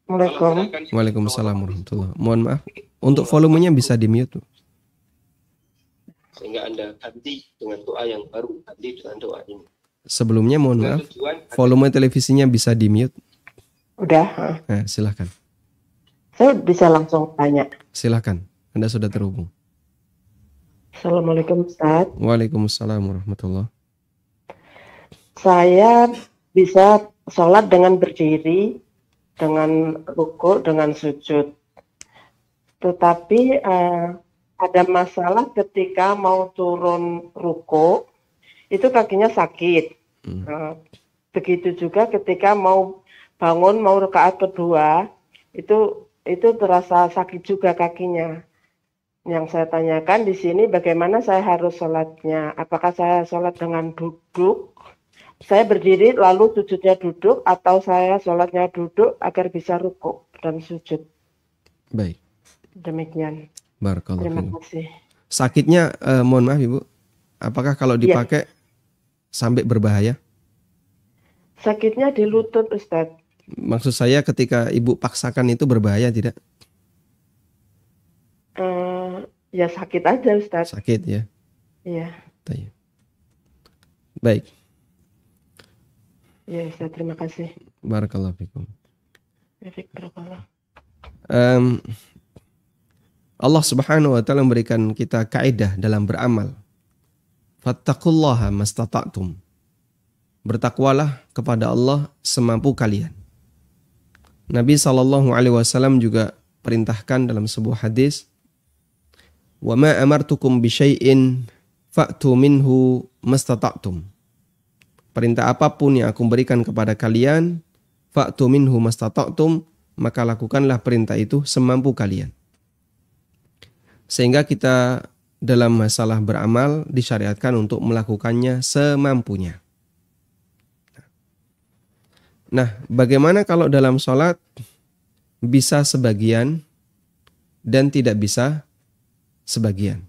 Assalamualaikum. Waalaikumsalam warahmatullahi. Mohon maaf, untuk volumenya bisa di mute. Sehingga Anda ganti dengan doa yang baru, ganti dengan doa ini. Sebelumnya mohon maaf, volume televisinya bisa di mute. Udah. Nah, silahkan. Saya bisa langsung tanya. Silahkan, Anda sudah terhubung. Assalamualaikum Ustaz. Waalaikumsalam warahmatullahi. Saya bisa sholat dengan berdiri, dengan ruku, dengan sujud. Tetapi ada masalah ketika mau turun ruku, itu kakinya sakit. Begitu juga ketika mau bangun, mau rakaat kedua, itu terasa sakit juga kakinya. Yang saya tanyakan di sini, bagaimana saya harus sholatnya? Apakah saya sholat dengan duduk? Saya berdiri lalu sujudnya duduk, atau saya sholatnya duduk agar bisa ruku dan sujud. Baik. Demikian. Barakallahu. Terima kasih. Sakitnya, mohon maaf Ibu, apakah kalau dipakai sampai berbahaya? Sakitnya di lutut Ustaz. Maksud saya ketika Ibu paksakan itu berbahaya tidak? Ya sakit aja Ustaz. Sakit ya? Iya. Baik. Ya Ustaz, terima kasih. Barakallahu fikum. Allah Subhanahu wa taala memberikan kita kaidah dalam beramal. Fattaqullaha mastata'tum. Bertakwalah kepada Allah semampu kalian. Nabi SAW juga perintahkan dalam sebuah hadis, "Wa ma amartukum bi syai'in fa'tu minhu mastata'tum." Perintah apapun yang aku berikan kepada kalian, fa'tu minhu mastata'tum, maka lakukanlah perintah itu semampu kalian. Sehingga kita dalam masalah beramal disyariatkan untuk melakukannya semampunya. Nah, bagaimana kalau dalam sholat bisa sebagian dan tidak bisa sebagian?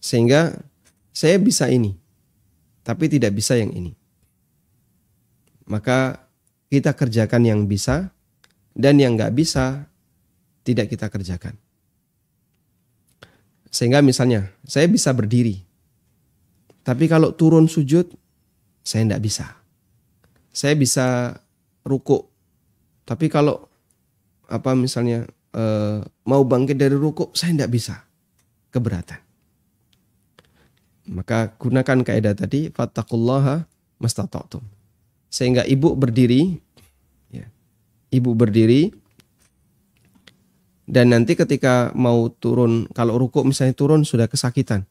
Sehingga saya bisa ini, tapi tidak bisa yang ini. Maka kita kerjakan yang bisa, dan yang nggak bisa tidak kita kerjakan. Sehingga misalnya saya bisa berdiri, tapi kalau turun sujud saya nggak bisa. Saya bisa ruku. Tapi kalau misalnya mau bangkit dari ruku, saya tidak bisa, keberatan. Maka gunakan kaidah tadi, fattaqullaha mastata'tum. Sehingga ibu berdiri, ya, ibu berdiri, dan nanti ketika mau turun, kalau ruku misalnya turun sudah kesakitan,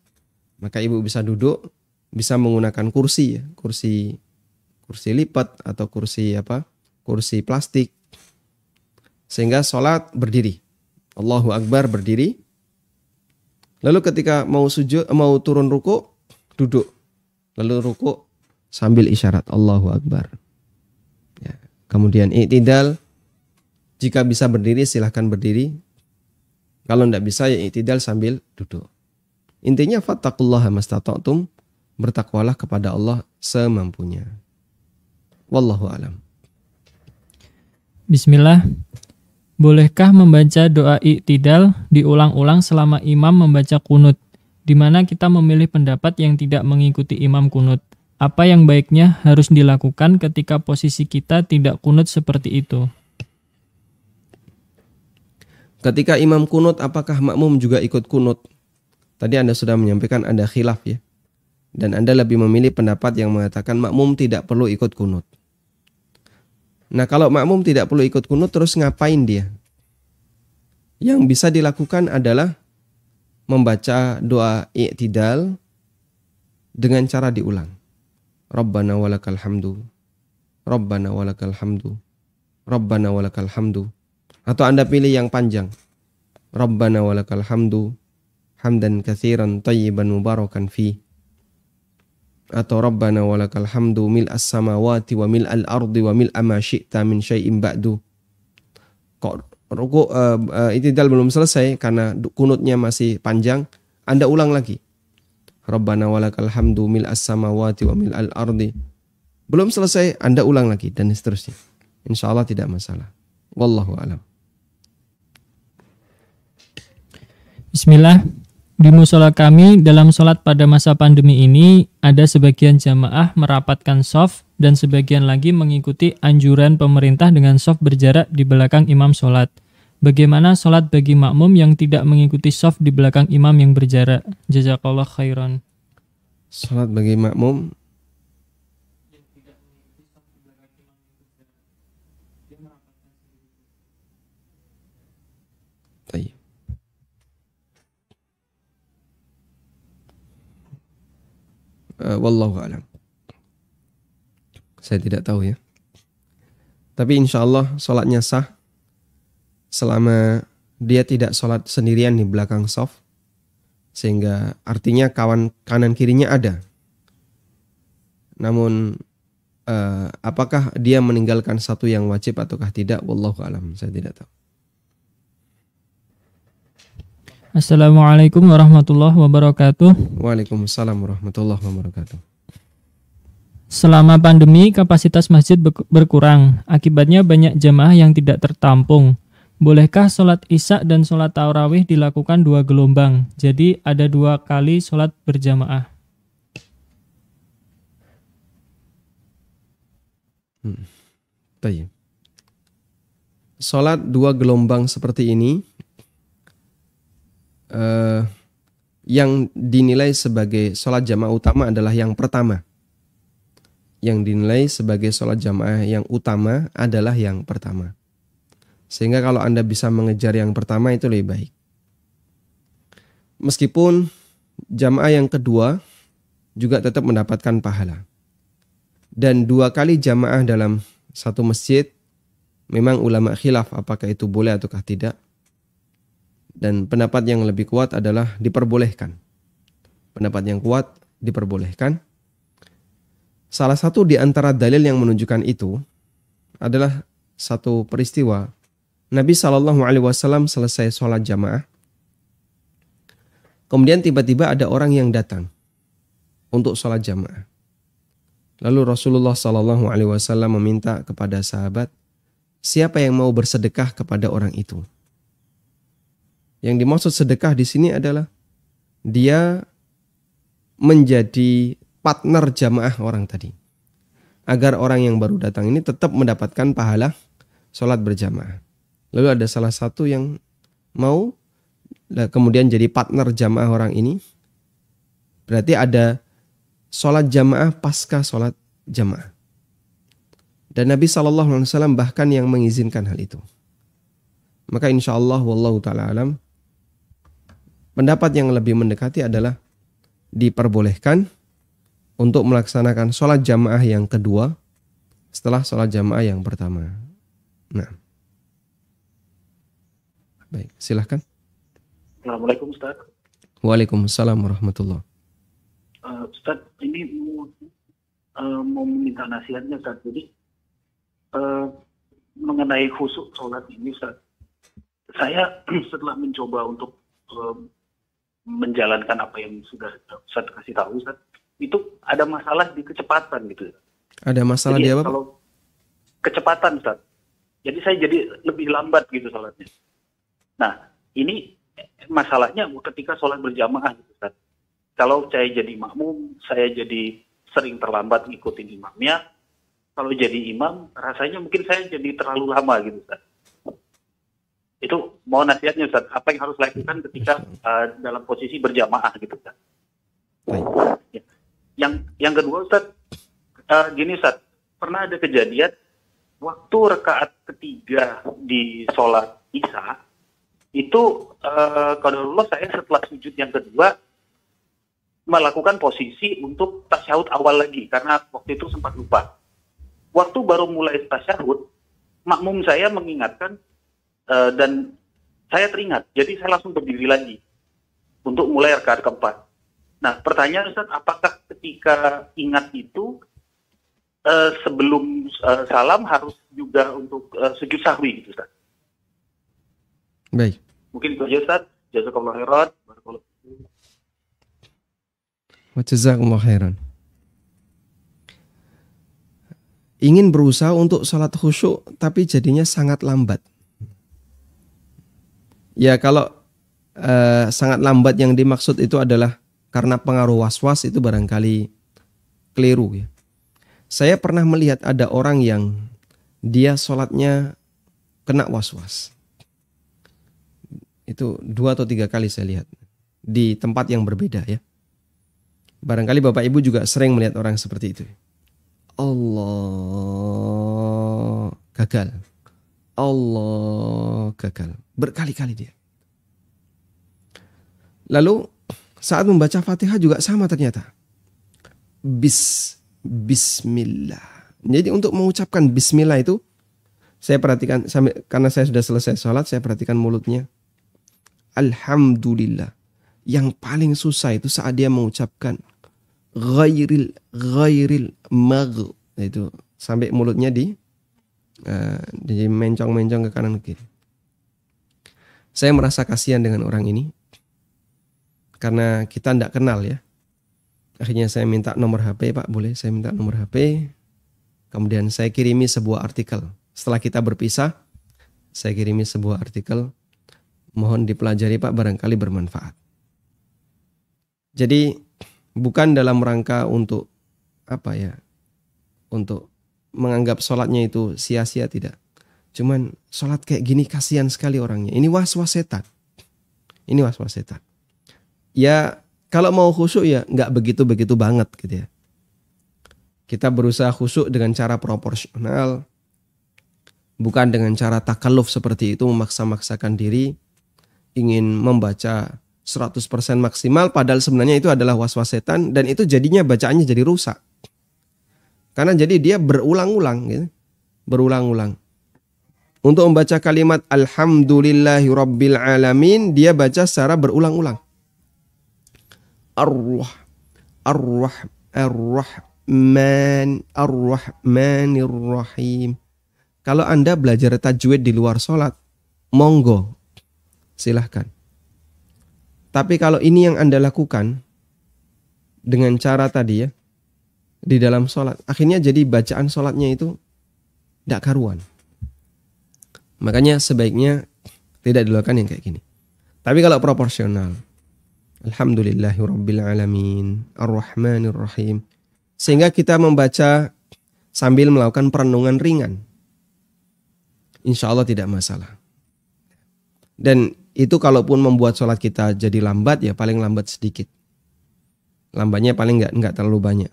maka ibu bisa duduk, bisa menggunakan kursi, ya, kursi lipat atau kursi plastik, sehingga sholat berdiri, Allahu Akbar berdiri. Lalu ketika mau turun ruku, duduk, lalu ruku sambil isyarat Allahu Akbar. Ya. Kemudian i'tidal, jika bisa berdiri silahkan berdiri, kalau tidak bisa ya i'tidal sambil duduk. Intinya fattaqullaha mastata'tum, bertakwalah kepada Allah semampunya. Wallahu alam. Bismillah. Bolehkah membaca doa i'tidal diulang-ulang selama imam membaca kunut, di mana kita memilih pendapat yang tidak mengikuti imam kunut? Apa yang baiknya harus dilakukan ketika posisi kita tidak kunut seperti itu? Ketika imam kunut, apakah makmum juga ikut kunut? Tadi Anda sudah menyampaikan ada khilaf, ya. Dan Anda lebih memilih pendapat yang mengatakan makmum tidak perlu ikut kunut. Nah, kalau makmum tidak perlu ikut kunut, terus ngapain dia? Yang bisa dilakukan adalah membaca doa i'tidal dengan cara diulang. Rabbana walakal hamdu, Rabbana walakal hamdu, Rabbana walakal hamdu. Atau Anda pilih yang panjang. Rabbana walakal hamdu, hamdan katsiran thayyiban mubarakan fi. Atau Rabbana walakal hamdu mil'as samawati wa mil'al ardi wa mil'a ma syi'ta min syai'in ba'du. Kok ruku i'tidal belum selesai karena kunutnya masih panjang, Anda ulang lagi. Rabbana walakal hamdu mil'as samawati wa mil'al ardi. Belum selesai, Anda ulang lagi dan seterusnya. Insyaallah tidak masalah. Wallahu a'lam. Bismillah. Di musola kami dalam sholat pada masa pandemi ini, ada sebagian jamaah merapatkan shaf dan sebagian lagi mengikuti anjuran pemerintah dengan shaf berjarak di belakang imam sholat. Bagaimana sholat bagi makmum yang tidak mengikuti shaf di belakang imam yang berjarak? Jazakallah khairan. Sholat bagi makmum wallahu a'lam. Saya tidak tahu, ya. Tapi insya Allah sholatnya sah selama dia tidak sholat sendirian di belakang shaf, sehingga artinya kawan kanan kirinya ada. Namun apakah dia meninggalkan satu yang wajib ataukah tidak? Wallahu a'lam. Saya tidak tahu. Assalamualaikum warahmatullahi wabarakatuh. Waalaikumsalam warahmatullahi wabarakatuh. Selama pandemi, kapasitas masjid berkurang. Akibatnya banyak jamaah yang tidak tertampung. Bolehkah sholat isya dan sholat tarawih dilakukan 2 gelombang? Jadi ada 2 kali sholat berjamaah. Sholat 2 gelombang seperti ini yang dinilai sebagai sholat jamaah utama adalah yang pertama. Yang dinilai sebagai sholat jamaah yang utama adalah yang pertama. Sehingga kalau Anda bisa mengejar yang pertama itu lebih baik. Meskipun jamaah yang kedua juga tetap mendapatkan pahala. Dan 2 kali jamaah dalam satu masjid, memang ulama khilaf apakah itu boleh ataukah tidak. Dan pendapat yang lebih kuat adalah diperbolehkan. Pendapat yang kuat diperbolehkan. Salah satu di antara dalil yang menunjukkan itu adalah satu peristiwa. Nabi SAW selesai sholat jamaah. Kemudian tiba-tiba ada orang yang datang untuk sholat jamaah. Lalu Rasulullah SAW meminta kepada sahabat, siapa yang mau bersedekah kepada orang itu? Yang dimaksud sedekah di sini adalah dia menjadi partner jamaah orang tadi. agar orang yang baru datang ini tetap mendapatkan pahala sholat berjamaah. Lalu ada salah satu yang mau kemudian jadi partner jamaah orang ini. Berarti ada sholat jamaah pasca sholat jamaah. Dan Nabi SAW bahkan yang mengizinkan hal itu. Maka insya Allah wallahu ta'ala alam, pendapat yang lebih mendekati adalah diperbolehkan untuk melaksanakan sholat jamaah yang kedua setelah sholat jamaah yang pertama. Nah, baik, silahkan. Assalamualaikum Ustaz. Waalaikumsalam warahmatullahi. Ustaz, ini mau meminta nasihatnya Ustaz. Jadi mengenai khusyuk sholat ini Ustaz, saya setelah mencoba untuk menjalankan apa yang sudah Ustaz kasih tahu Ustaz, itu ada masalah di kecepatan gitu. Ada masalah di apa? Kalau kecepatan Ustaz, jadi saya jadi lebih lambat gitu sholatnya. Nah, ini masalahnya ketika sholat berjamaah gitu Ustaz. Kalau saya jadi makmum, saya jadi sering terlambat ngikutin imamnya. Kalau jadi imam, rasanya mungkin saya jadi terlalu lama gitu Ustaz. Itu mau nasihatnya Ustaz, apa yang harus lakukan ketika dalam posisi berjamaah gitu Ustaz. Ya. Yang kedua Ustaz, gini Ustaz, pernah ada kejadian waktu rakaat ketiga di sholat Isya, itu qadarullah saya setelah sujud yang kedua melakukan posisi untuk tasyahud awal lagi karena waktu itu sempat lupa. Waktu baru mulai tasyahud, makmum saya mengingatkan dan saya teringat. Jadi saya langsung berdiri lagi untuk mulai rakaat keempat. Nah, pertanyaan Ustaz, apakah ketika ingat itu sebelum salam harus juga untuk sujud sahwi gitu Ustaz? Baik. Mungkin itu aja Ustaz. Jazakallahu khairan. Barakallahu fikum. Wa jazakumullahu khairan. Ingin berusaha untuk salat khusyuk tapi jadinya sangat lambat. Ya kalau sangat lambat yang dimaksud itu adalah karena pengaruh was-was, itu barangkali keliru ya. Saya pernah melihat ada orang yang dia sholatnya kena was-was. Itu 2 atau 3 kali saya lihat di tempat yang berbeda ya. Barangkali Bapak Ibu juga sering melihat orang seperti itu. Allah gagal. Allah gagal. Berkali-kali dia. Lalu saat membaca Fatihah juga sama ternyata. Bismillah. Jadi untuk mengucapkan Bismillah itu saya perhatikan karena saya sudah selesai sholat, saya perhatikan mulutnya. Alhamdulillah. Yang paling susah itu saat dia mengucapkan ghairil magh, itu sampai mulutnya di mencong-mencong ke kanan ke kiri. Saya merasa kasihan dengan orang ini karena kita tidak kenal ya. Akhirnya saya minta nomor HP, Pak, boleh saya minta nomor HP. Kemudian saya kirimi sebuah artikel. Setelah kita berpisah, saya kirimi sebuah artikel. Mohon dipelajari Pak, barangkali bermanfaat. Jadi bukan dalam rangka untuk apa ya, untuk menganggap sholatnya itu sia-sia, tidak. Cuman sholat kayak gini kasihan sekali orangnya. Ini was-was setan. Ini was-was setan. Ya kalau mau khusyuk ya nggak begitu-begitu banget gitu ya. Kita berusaha khusyuk dengan cara proporsional. Bukan dengan cara takalluf seperti itu, memaksa-maksakan diri. Ingin membaca 100% maksimal, padahal sebenarnya itu adalah was-was setan. Dan itu jadinya bacaannya jadi rusak. Karena jadi dia berulang-ulang gitu. Berulang-ulang. Untuk membaca kalimat Alhamdulillahi Rabbil Alamin, dia baca secara berulang-ulang. Ar-Rahmanir Rahim. Kalau Anda belajar tajwid di luar sholat, monggo, silahkan. Tapi kalau ini yang Anda lakukan dengan cara tadi ya, di dalam sholat, akhirnya jadi bacaan sholatnya itu tidak karuan. Makanya sebaiknya tidak dilakukan yang kayak gini. Tapi kalau proporsional, Alhamdulillahirabbil alamin, Ar-Rahmanir Rahim, sehingga kita membaca sambil melakukan perenungan ringan. Insya Allah tidak masalah. Dan itu kalaupun membuat sholat kita jadi lambat, ya paling lambat sedikit. Lambatnya paling nggak terlalu banyak.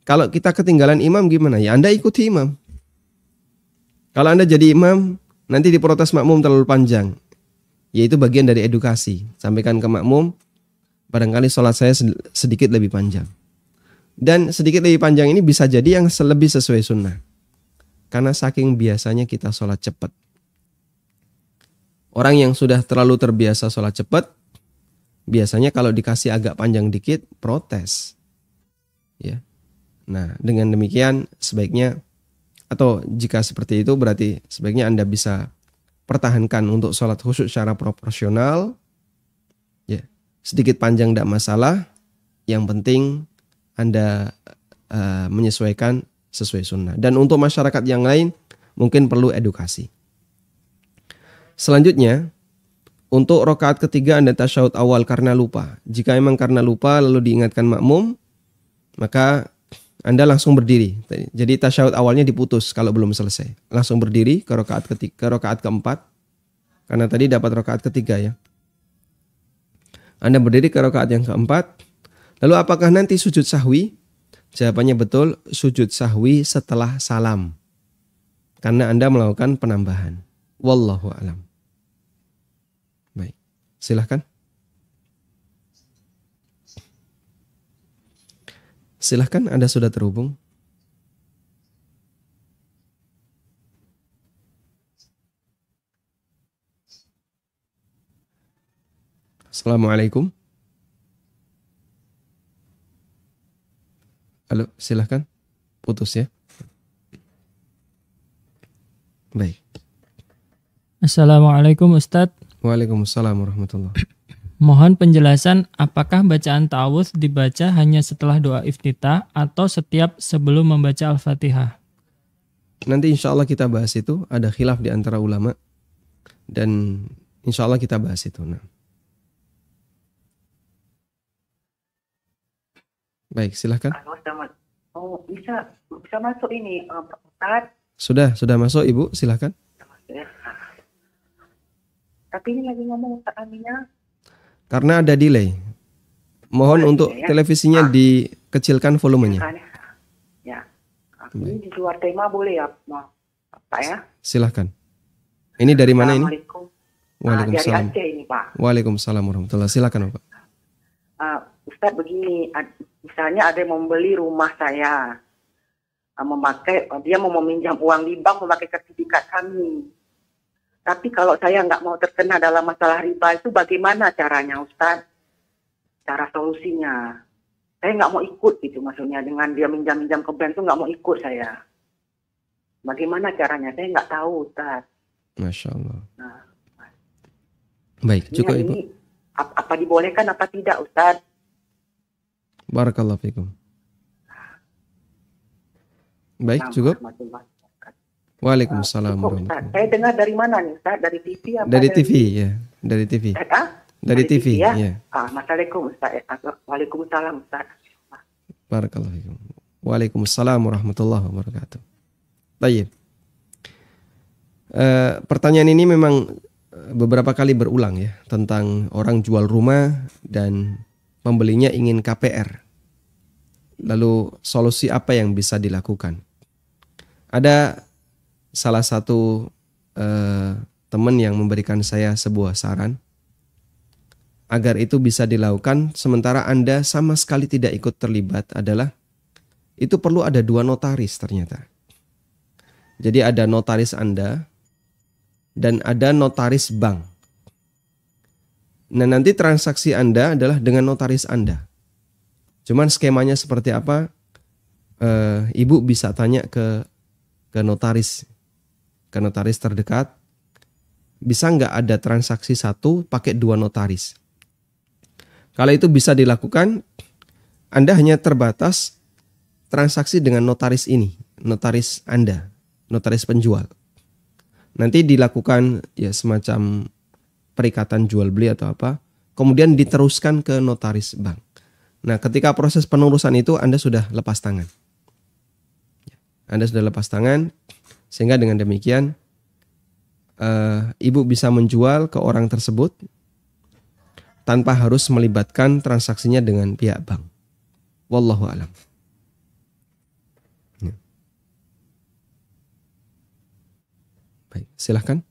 Kalau kita ketinggalan imam gimana? Ya Anda ikuti imam. Kalau Anda jadi imam, nanti diprotes makmum terlalu panjang. Ya itu bagian dari edukasi. Sampaikan ke makmum, barangkali sholat saya sedikit lebih panjang. Dan sedikit lebih panjang ini bisa jadi yang lebih sesuai sunnah. Karena saking biasanya kita sholat cepat. Orang yang sudah terlalu terbiasa sholat cepat, biasanya kalau dikasih agak panjang dikit, protes. Ya. Nah, dengan demikian sebaiknya, atau jika seperti itu berarti sebaiknya Anda bisa pertahankan untuk sholat khusyuk secara proporsional. Ya. Sedikit panjang tidak masalah, yang penting Anda menyesuaikan sesuai sunnah. Dan untuk masyarakat yang lain mungkin perlu edukasi. Selanjutnya, untuk rakaat ketiga Anda tasyahud awal karena lupa. Jika memang karena lupa lalu diingatkan makmum, maka Anda langsung berdiri. Jadi tasyahud awalnya diputus kalau belum selesai. Langsung berdiri ke rakaat keempat. Karena tadi dapat rakaat ketiga ya. Anda berdiri ke rakaat yang keempat. Lalu apakah nanti sujud sahwi? Jawabannya betul, sujud sahwi setelah salam. Karena Anda melakukan penambahan. Wallahu a'lam. Baik, silahkan. Silahkan, Anda sudah terhubung. Assalamualaikum. Halo, silahkan. Putus ya. Baik. Assalamualaikum Ustadz. Waalaikumsalam warahmatullahi. Mohon penjelasan apakah bacaan ta'awudz dibaca hanya setelah doa iftitah atau setiap sebelum membaca Al-Fatihah? Nanti insya Allah kita bahas itu. Ada khilaf di antara ulama. Dan insya Allah kita bahas itu. Nah. Baik, silahkan. Oh, bisa masuk ini, Pak Ustadz. Sudah masuk Ibu, silahkan. Ya. Tapi ini lagi ngomong Ustadz Aminah. Karena ada delay. Mohon untuk ya. televisinya dikecilkan volumenya. Ya. Ini di luar tema boleh ya, Pak ya? Silahkan. Ini dari mana ini? Waalaikumsalam. Dari Aceh ini, Pak. Waalaikumsalam warahmatullahi. Silakan, Pak. Ustadz begini, misalnya ada yang membeli rumah saya, dia mau meminjam uang di bank memakai sertifikat kami. Tapi kalau saya nggak mau terkena dalam masalah riba itu bagaimana caranya Ustadz? Cara solusinya? Saya nggak mau ikut gitu, maksudnya dengan dia minjam-minjam ke bank itu nggak mau ikut saya. Bagaimana caranya? Saya nggak tahu Ustadz. Masya Allah. Nah, baik, cukup Ibu. Apa dibolehkan apa tidak Ustadz? Barakallahu fikum. Baik, cukup. Waalaikumsalam warahmatullahi. Saya dengar dari mana nih Ustaz? Dari TV apa? Dari TV ya, dari TV. Dari TV ya. Assalamualaikum Ustaz. Waalaikumsalam Ustaz. Barakallahu fikum. Waalaikumsalam warahmatullahi wabarakatuh. Baik. Pertanyaan ini memang beberapa kali berulang ya, tentang orang jual rumah dan pembelinya ingin KPR. Lalu solusi apa yang bisa dilakukan? Ada salah satu teman yang memberikan saya sebuah saran agar itu bisa dilakukan sementara Anda sama sekali tidak ikut terlibat adalah itu perlu ada 2 notaris ternyata. Jadi ada notaris Anda dan ada notaris bank. Nah nanti transaksi Anda adalah dengan notaris Anda. Cuman skemanya seperti apa? Ibu bisa tanya ke notaris terdekat. Bisa nggak ada transaksi satu pakai 2 notaris? Kalau itu bisa dilakukan, Anda hanya terbatas transaksi dengan notaris ini, notaris Anda, notaris penjual. Nanti dilakukan ya semacam perikatan jual beli atau apa, kemudian diteruskan ke notaris bank. Nah, ketika proses penurusan itu Anda sudah lepas tangan. Anda sudah lepas tangan, sehingga dengan demikian ibu bisa menjual ke orang tersebut tanpa harus melibatkan transaksinya dengan pihak bank. Wallahu a'lam. Ya. Baik, silahkan.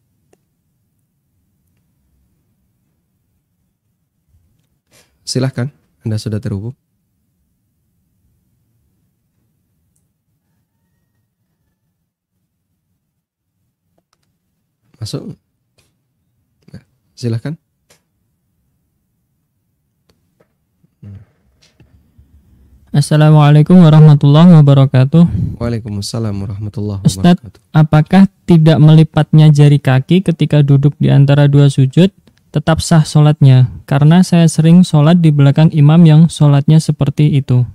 Silahkan, Anda sudah terhubung. Masuk. Ya, silahkan. Assalamualaikum warahmatullahi wabarakatuh. Waalaikumsalam warahmatullahi Ustadz, wabarakatuh. apakah tidak melipatnya jari kaki ketika duduk di antara dua sujud tetap sah sholatnya? Karena saya sering sholat di belakang imam yang sholatnya seperti itu.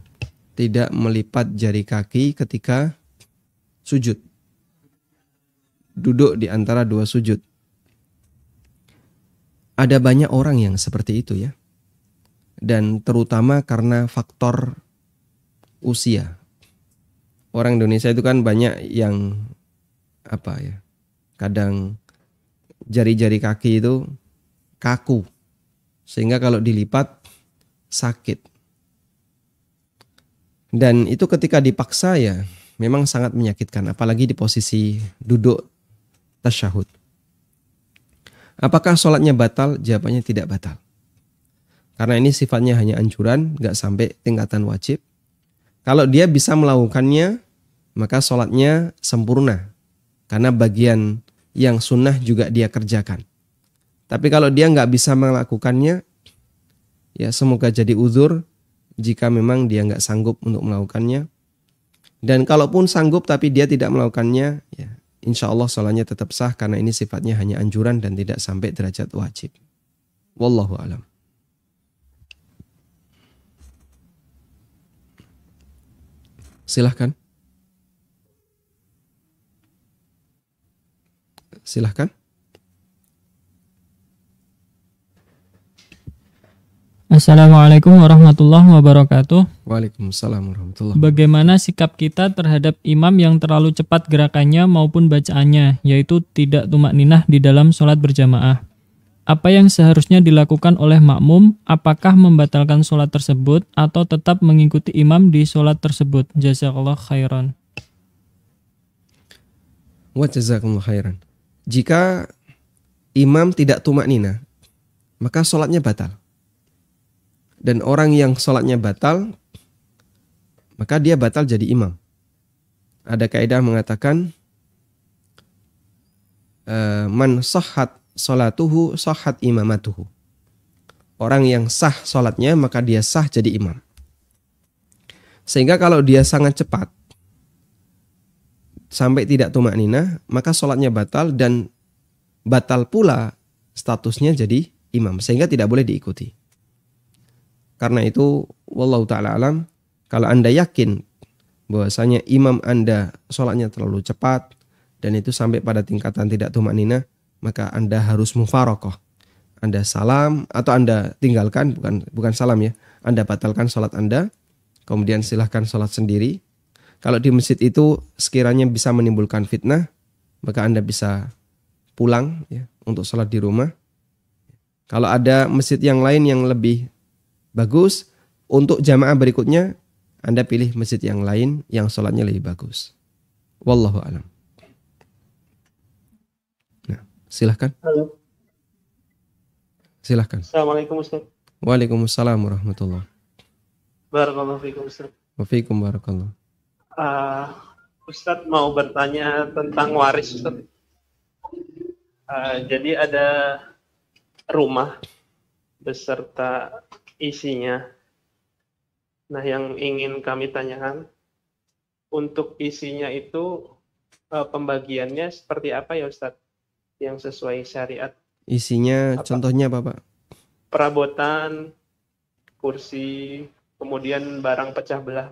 Tidak melipat jari kaki ketika sujud. Duduk di antara dua sujud. Ada banyak orang yang seperti itu ya. Dan terutama karena faktor usia. Orang Indonesia itu kan banyak yang kadang jari-jari kaki itu kaku. Sehingga kalau dilipat sakit. Dan itu ketika dipaksa ya memang sangat menyakitkan, apalagi di posisi duduk tasyahud. Apakah sholatnya batal? Jawabannya tidak batal. Karena ini sifatnya hanya anjuran, nggak sampai tingkatan wajib. Kalau dia bisa melakukannya, maka sholatnya sempurna. Karena bagian yang sunnah juga dia kerjakan. Tapi kalau dia nggak bisa melakukannya, ya semoga jadi uzur jika memang dia nggak sanggup untuk melakukannya. Dan kalaupun sanggup tapi dia tidak melakukannya, ya insya Allah sholatnya tetap sah karena ini sifatnya hanya anjuran dan tidak sampai derajat wajib. Wallahu a'lam. Silahkan. Silahkan. Assalamualaikum warahmatullahi wabarakatuh. Waalaikumsalam warahmatullahi wabarakatuh. Bagaimana sikap kita terhadap imam yang terlalu cepat gerakannya maupun bacaannya, yaitu tidak tumakninah di dalam sholat berjamaah? Apa yang seharusnya dilakukan oleh makmum? Apakah membatalkan sholat tersebut atau tetap mengikuti imam di sholat tersebut? Jazakallah khairan. Wa jazakumullah khairan. Jika imam tidak tumakninah, maka sholatnya batal. Dan orang yang sholatnya batal, maka dia batal jadi imam. Ada kaidah mengatakan, man sahhat sholatuhu sahhat imamatuhu. Orang yang sah sholatnya, maka dia sah jadi imam. Sehingga kalau dia sangat cepat, sampai tidak tumakninah, maka sholatnya batal dan batal pula statusnya jadi imam. Sehingga tidak boleh diikuti. Karena itu, wallahu ta'ala alam, kalau Anda yakin bahwasanya imam Anda sholatnya terlalu cepat dan itu sampai pada tingkatan tidak tumakninah, maka Anda harus mufarokoh. Anda salam atau Anda tinggalkan, bukan salam ya, Anda batalkan sholat Anda, kemudian silahkan sholat sendiri. Kalau di masjid itu sekiranya bisa menimbulkan fitnah, maka Anda bisa pulang ya, untuk sholat di rumah. Kalau ada masjid yang lain yang lebih bagus, untuk jamaah berikutnya Anda pilih masjid yang lain yang sholatnya lebih bagus. Wallahu a'lam. Nah, silahkan. Halo. Silahkan. Assalamualaikum Ustaz. Waalaikumsalam warahmatullahi. Barakallahu fiikum Ustaz. Wa fiikum barakallah. Ustaz mau bertanya tentang waris Ustaz. Jadi ada rumah beserta isinya. Nah, yang ingin kami tanyakan, untuk isinya itu pembagiannya seperti apa ya Ustadz? Yang sesuai syariat. Isinya contohnya apa Pak? Perabotan, kursi, kemudian barang pecah belah.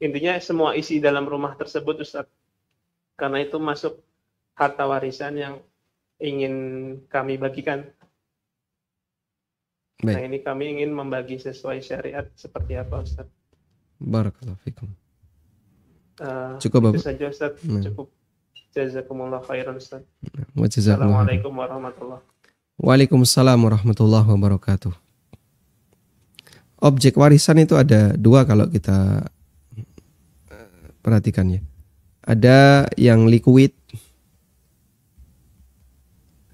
Intinya semua isi dalam rumah tersebut Ustadz. Karena itu masuk harta warisan yang ingin kami bagikan. Baik. Nah, ini kami ingin membagi sesuai syariat seperti apa Ustaz? Barakallahu fikum. Cukup, itu Bapak. saja Ustaz, cukup. Jazakumullah khairan Ustaz. Wa jazakumullah. Assalamualaikum warahmatullahi wabarakatuh. Waalaikumsalam warahmatullahi wabarakatuh. Objek warisan itu ada dua kalau kita perhatikan ya. Ada yang liquid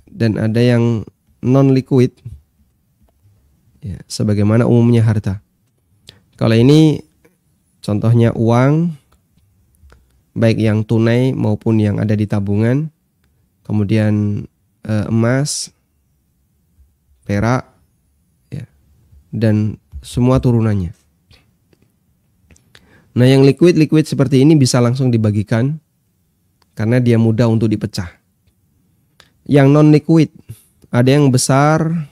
dan ada yang non liquid. Ya, sebagaimana umumnya harta. Kalau ini contohnya uang, baik yang tunai maupun yang ada di tabungan, kemudian emas, perak, ya, dan semua turunannya. Nah, yang liquid seperti ini bisa langsung dibagikan karena dia mudah untuk dipecah. Yang non liquid ada yang besar,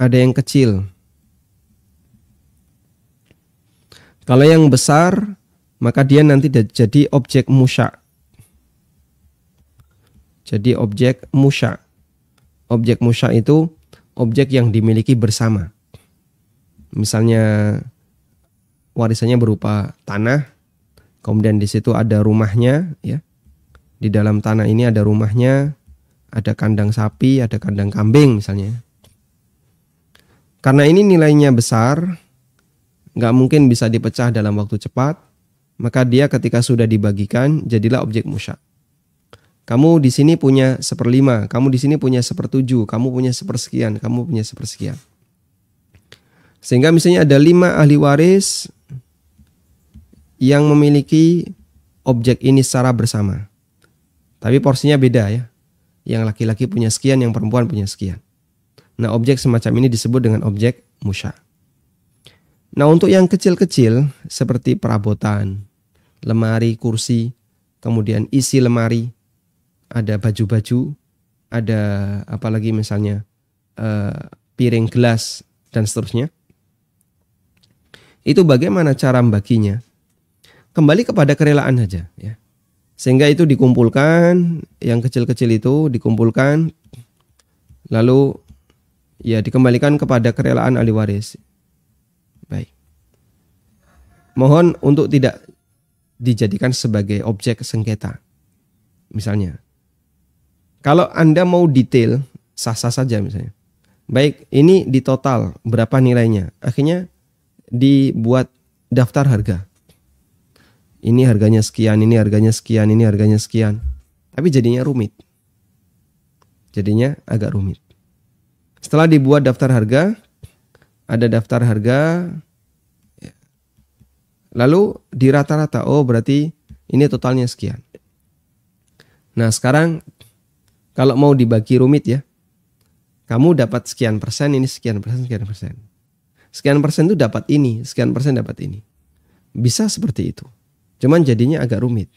ada yang kecil. Kalau yang besar, maka dia nanti jadi objek musya. Jadi objek musya. Objek musya itu objek yang dimiliki bersama. Misalnya warisannya berupa tanah, kemudian di situ ada rumahnya, ya. Di dalam tanah ini ada rumahnya, ada kandang sapi, ada kandang kambing misalnya. Karena ini nilainya besar, nggak mungkin bisa dipecah dalam waktu cepat, maka dia ketika sudah dibagikan jadilah objek musya. Kamu di sini punya 1/5, kamu di sini punya 1/7, kamu punya 1/sekian, kamu punya 1/sekian. Sehingga misalnya ada 5 ahli waris yang memiliki objek ini secara bersama. Tapi porsinya beda ya. Yang laki-laki punya sekian, yang perempuan punya sekian. Nah, objek semacam ini disebut dengan objek musya. Nah, untuk yang kecil-kecil seperti perabotan, lemari, kursi, kemudian isi lemari, ada baju-baju, ada apalagi misalnya piring, gelas, dan seterusnya. Itu bagaimana cara membaginya? Kembali kepada kerelaan saja, ya. Sehingga itu dikumpulkan, yang kecil-kecil itu dikumpulkan, lalu ya dikembalikan kepada kerelaan ahli waris. Baik. Mohon untuk tidak dijadikan sebagai objek sengketa. Misalnya, kalau Anda mau detail, sah-sah saja misalnya. Baik, ini di total berapa nilainya? Akhirnya dibuat daftar harga. Ini harganya sekian, ini harganya sekian, ini harganya sekian. Tapi jadinya rumit. Jadinya agak rumit. Setelah dibuat daftar harga, ada daftar harga, lalu di rata-rata, oh berarti ini totalnya sekian. Nah sekarang kalau mau dibagi rumit ya, kamu dapat sekian persen, ini sekian persen, sekian persen. Sekian persen itu dapat ini, sekian persen dapat ini. Bisa seperti itu. Cuman jadinya agak rumit.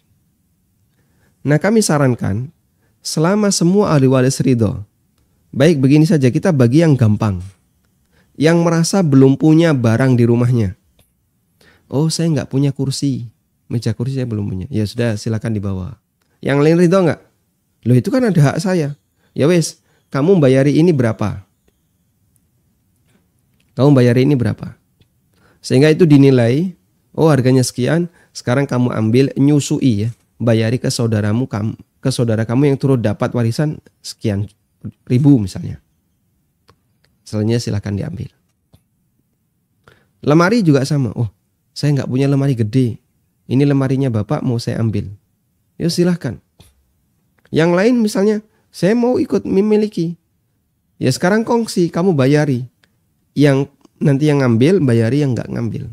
Nah kami sarankan, selama semua ahli waris ridho, baik begini saja, kita bagi yang gampang. Yang merasa belum punya barang di rumahnya. Oh saya nggak punya kursi, meja kursi saya belum punya. Ya sudah silakan dibawa. Yang lain ridho nggak? Loh itu kan ada hak saya. Ya wes, kamu bayari ini berapa? Kamu bayari ini berapa? Sehingga itu dinilai, oh harganya sekian, sekarang kamu ambil nyusui ya, bayari ke saudaramu, ke saudara kamu yang turut dapat warisan sekian ribu misalnya. Selanjutnya silakan diambil. Lemari juga sama. Oh, saya nggak punya lemari gede. Ini lemarinya bapak, mau saya ambil. Ya silahkan. Yang lain misalnya, saya mau ikut memiliki. Ya sekarang kongsi, kamu bayari. Yang nanti yang ngambil, bayari yang nggak ngambil.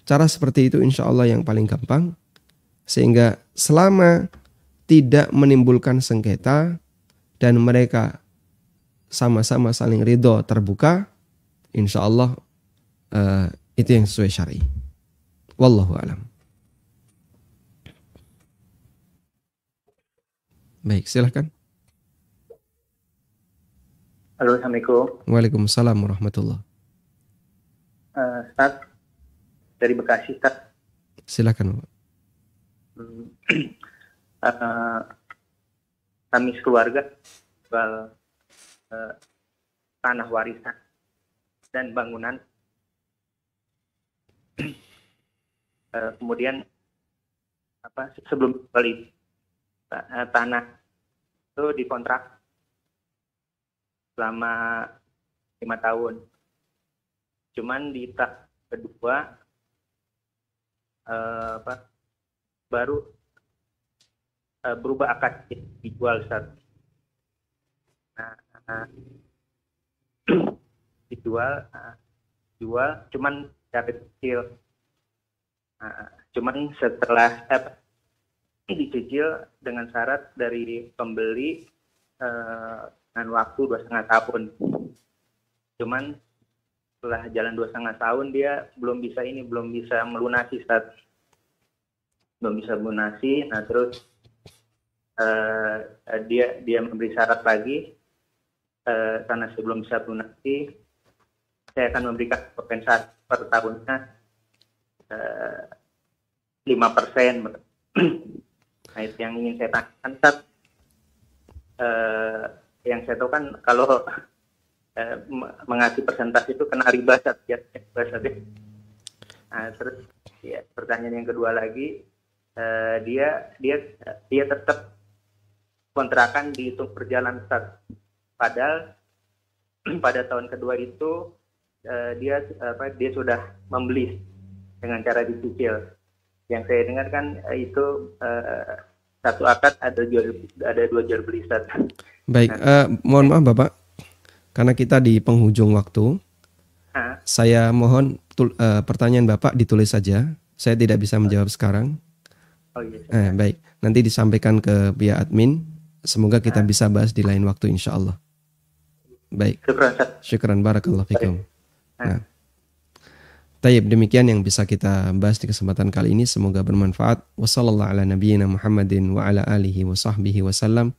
Cara seperti itu insya Allah yang paling gampang. Sehingga selama tidak menimbulkan sengketa dan mereka sama-sama saling ridho terbuka, insya Allah itu yang sesuai syar'i. Wallahu a'lam. Baik, silahkan. Halo, Assalamualaikum. Waalaikumsalam warahmatullahi. Ustaz, dari Bekasi, Ustaz. Silakan, Pak. Kami sekeluarga jual tanah warisan dan bangunan. Kemudian sebelum beli tanah itu dikontrak selama 5 tahun. Cuman di tahap kedua baru berubah akad dijual, Ustaz. Nah, dijual cuman secara kecil. Cuman setelah dicicil dengan syarat dari pembeli dengan waktu 2,5 tahun. Cuman setelah jalan 2,5 tahun dia belum bisa melunasi, Ustaz. Belum bisa melunasi. Nah, terus dia memberi syarat lagi, karena sebelum bisa melunasi saya akan memberikan kompensasi per tahunnya 5%. Nah, itu yang ingin saya tanyakan, Ustaz. Yang saya tahu kan kalau mengasih persentase itu kena riba, Ustaz. Nah, terus ya, pertanyaan yang kedua lagi, dia tetap kontrakan dihitung berjalan, Ustaz. Padahal pada tahun kedua itu dia sudah membeli dengan cara dicicil. Yang saya dengar kan itu satu akad ada 2 jual beli, Ustaz. Baik, mohon maaf Bapak, karena kita di penghujung waktu, saya mohon pertanyaan Bapak ditulis saja. Saya tidak bisa menjawab sekarang. Oh iya. Baik, nanti disampaikan ke pihak admin. Semoga kita bisa bahas di lain waktu, insya Allah. Baik, syukran, barakallahu fikum. Nah, tayyib, demikian yang bisa kita bahas di kesempatan kali ini. Semoga bermanfaat. Wassallallahu ala nabiyyina Muhammadin wa ala alihi wa sahbihi wasallam.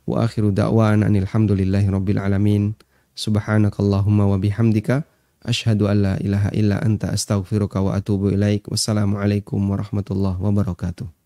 Wa akhiru da'wana anilhamdulillahi rabbil alamin. Subhanakallahumma wa bihamdika asyhadu an la ilaha illa anta astaghfiruka wa atubu ilaik. Wassalamualaikum warahmatullahi wabarakatuh.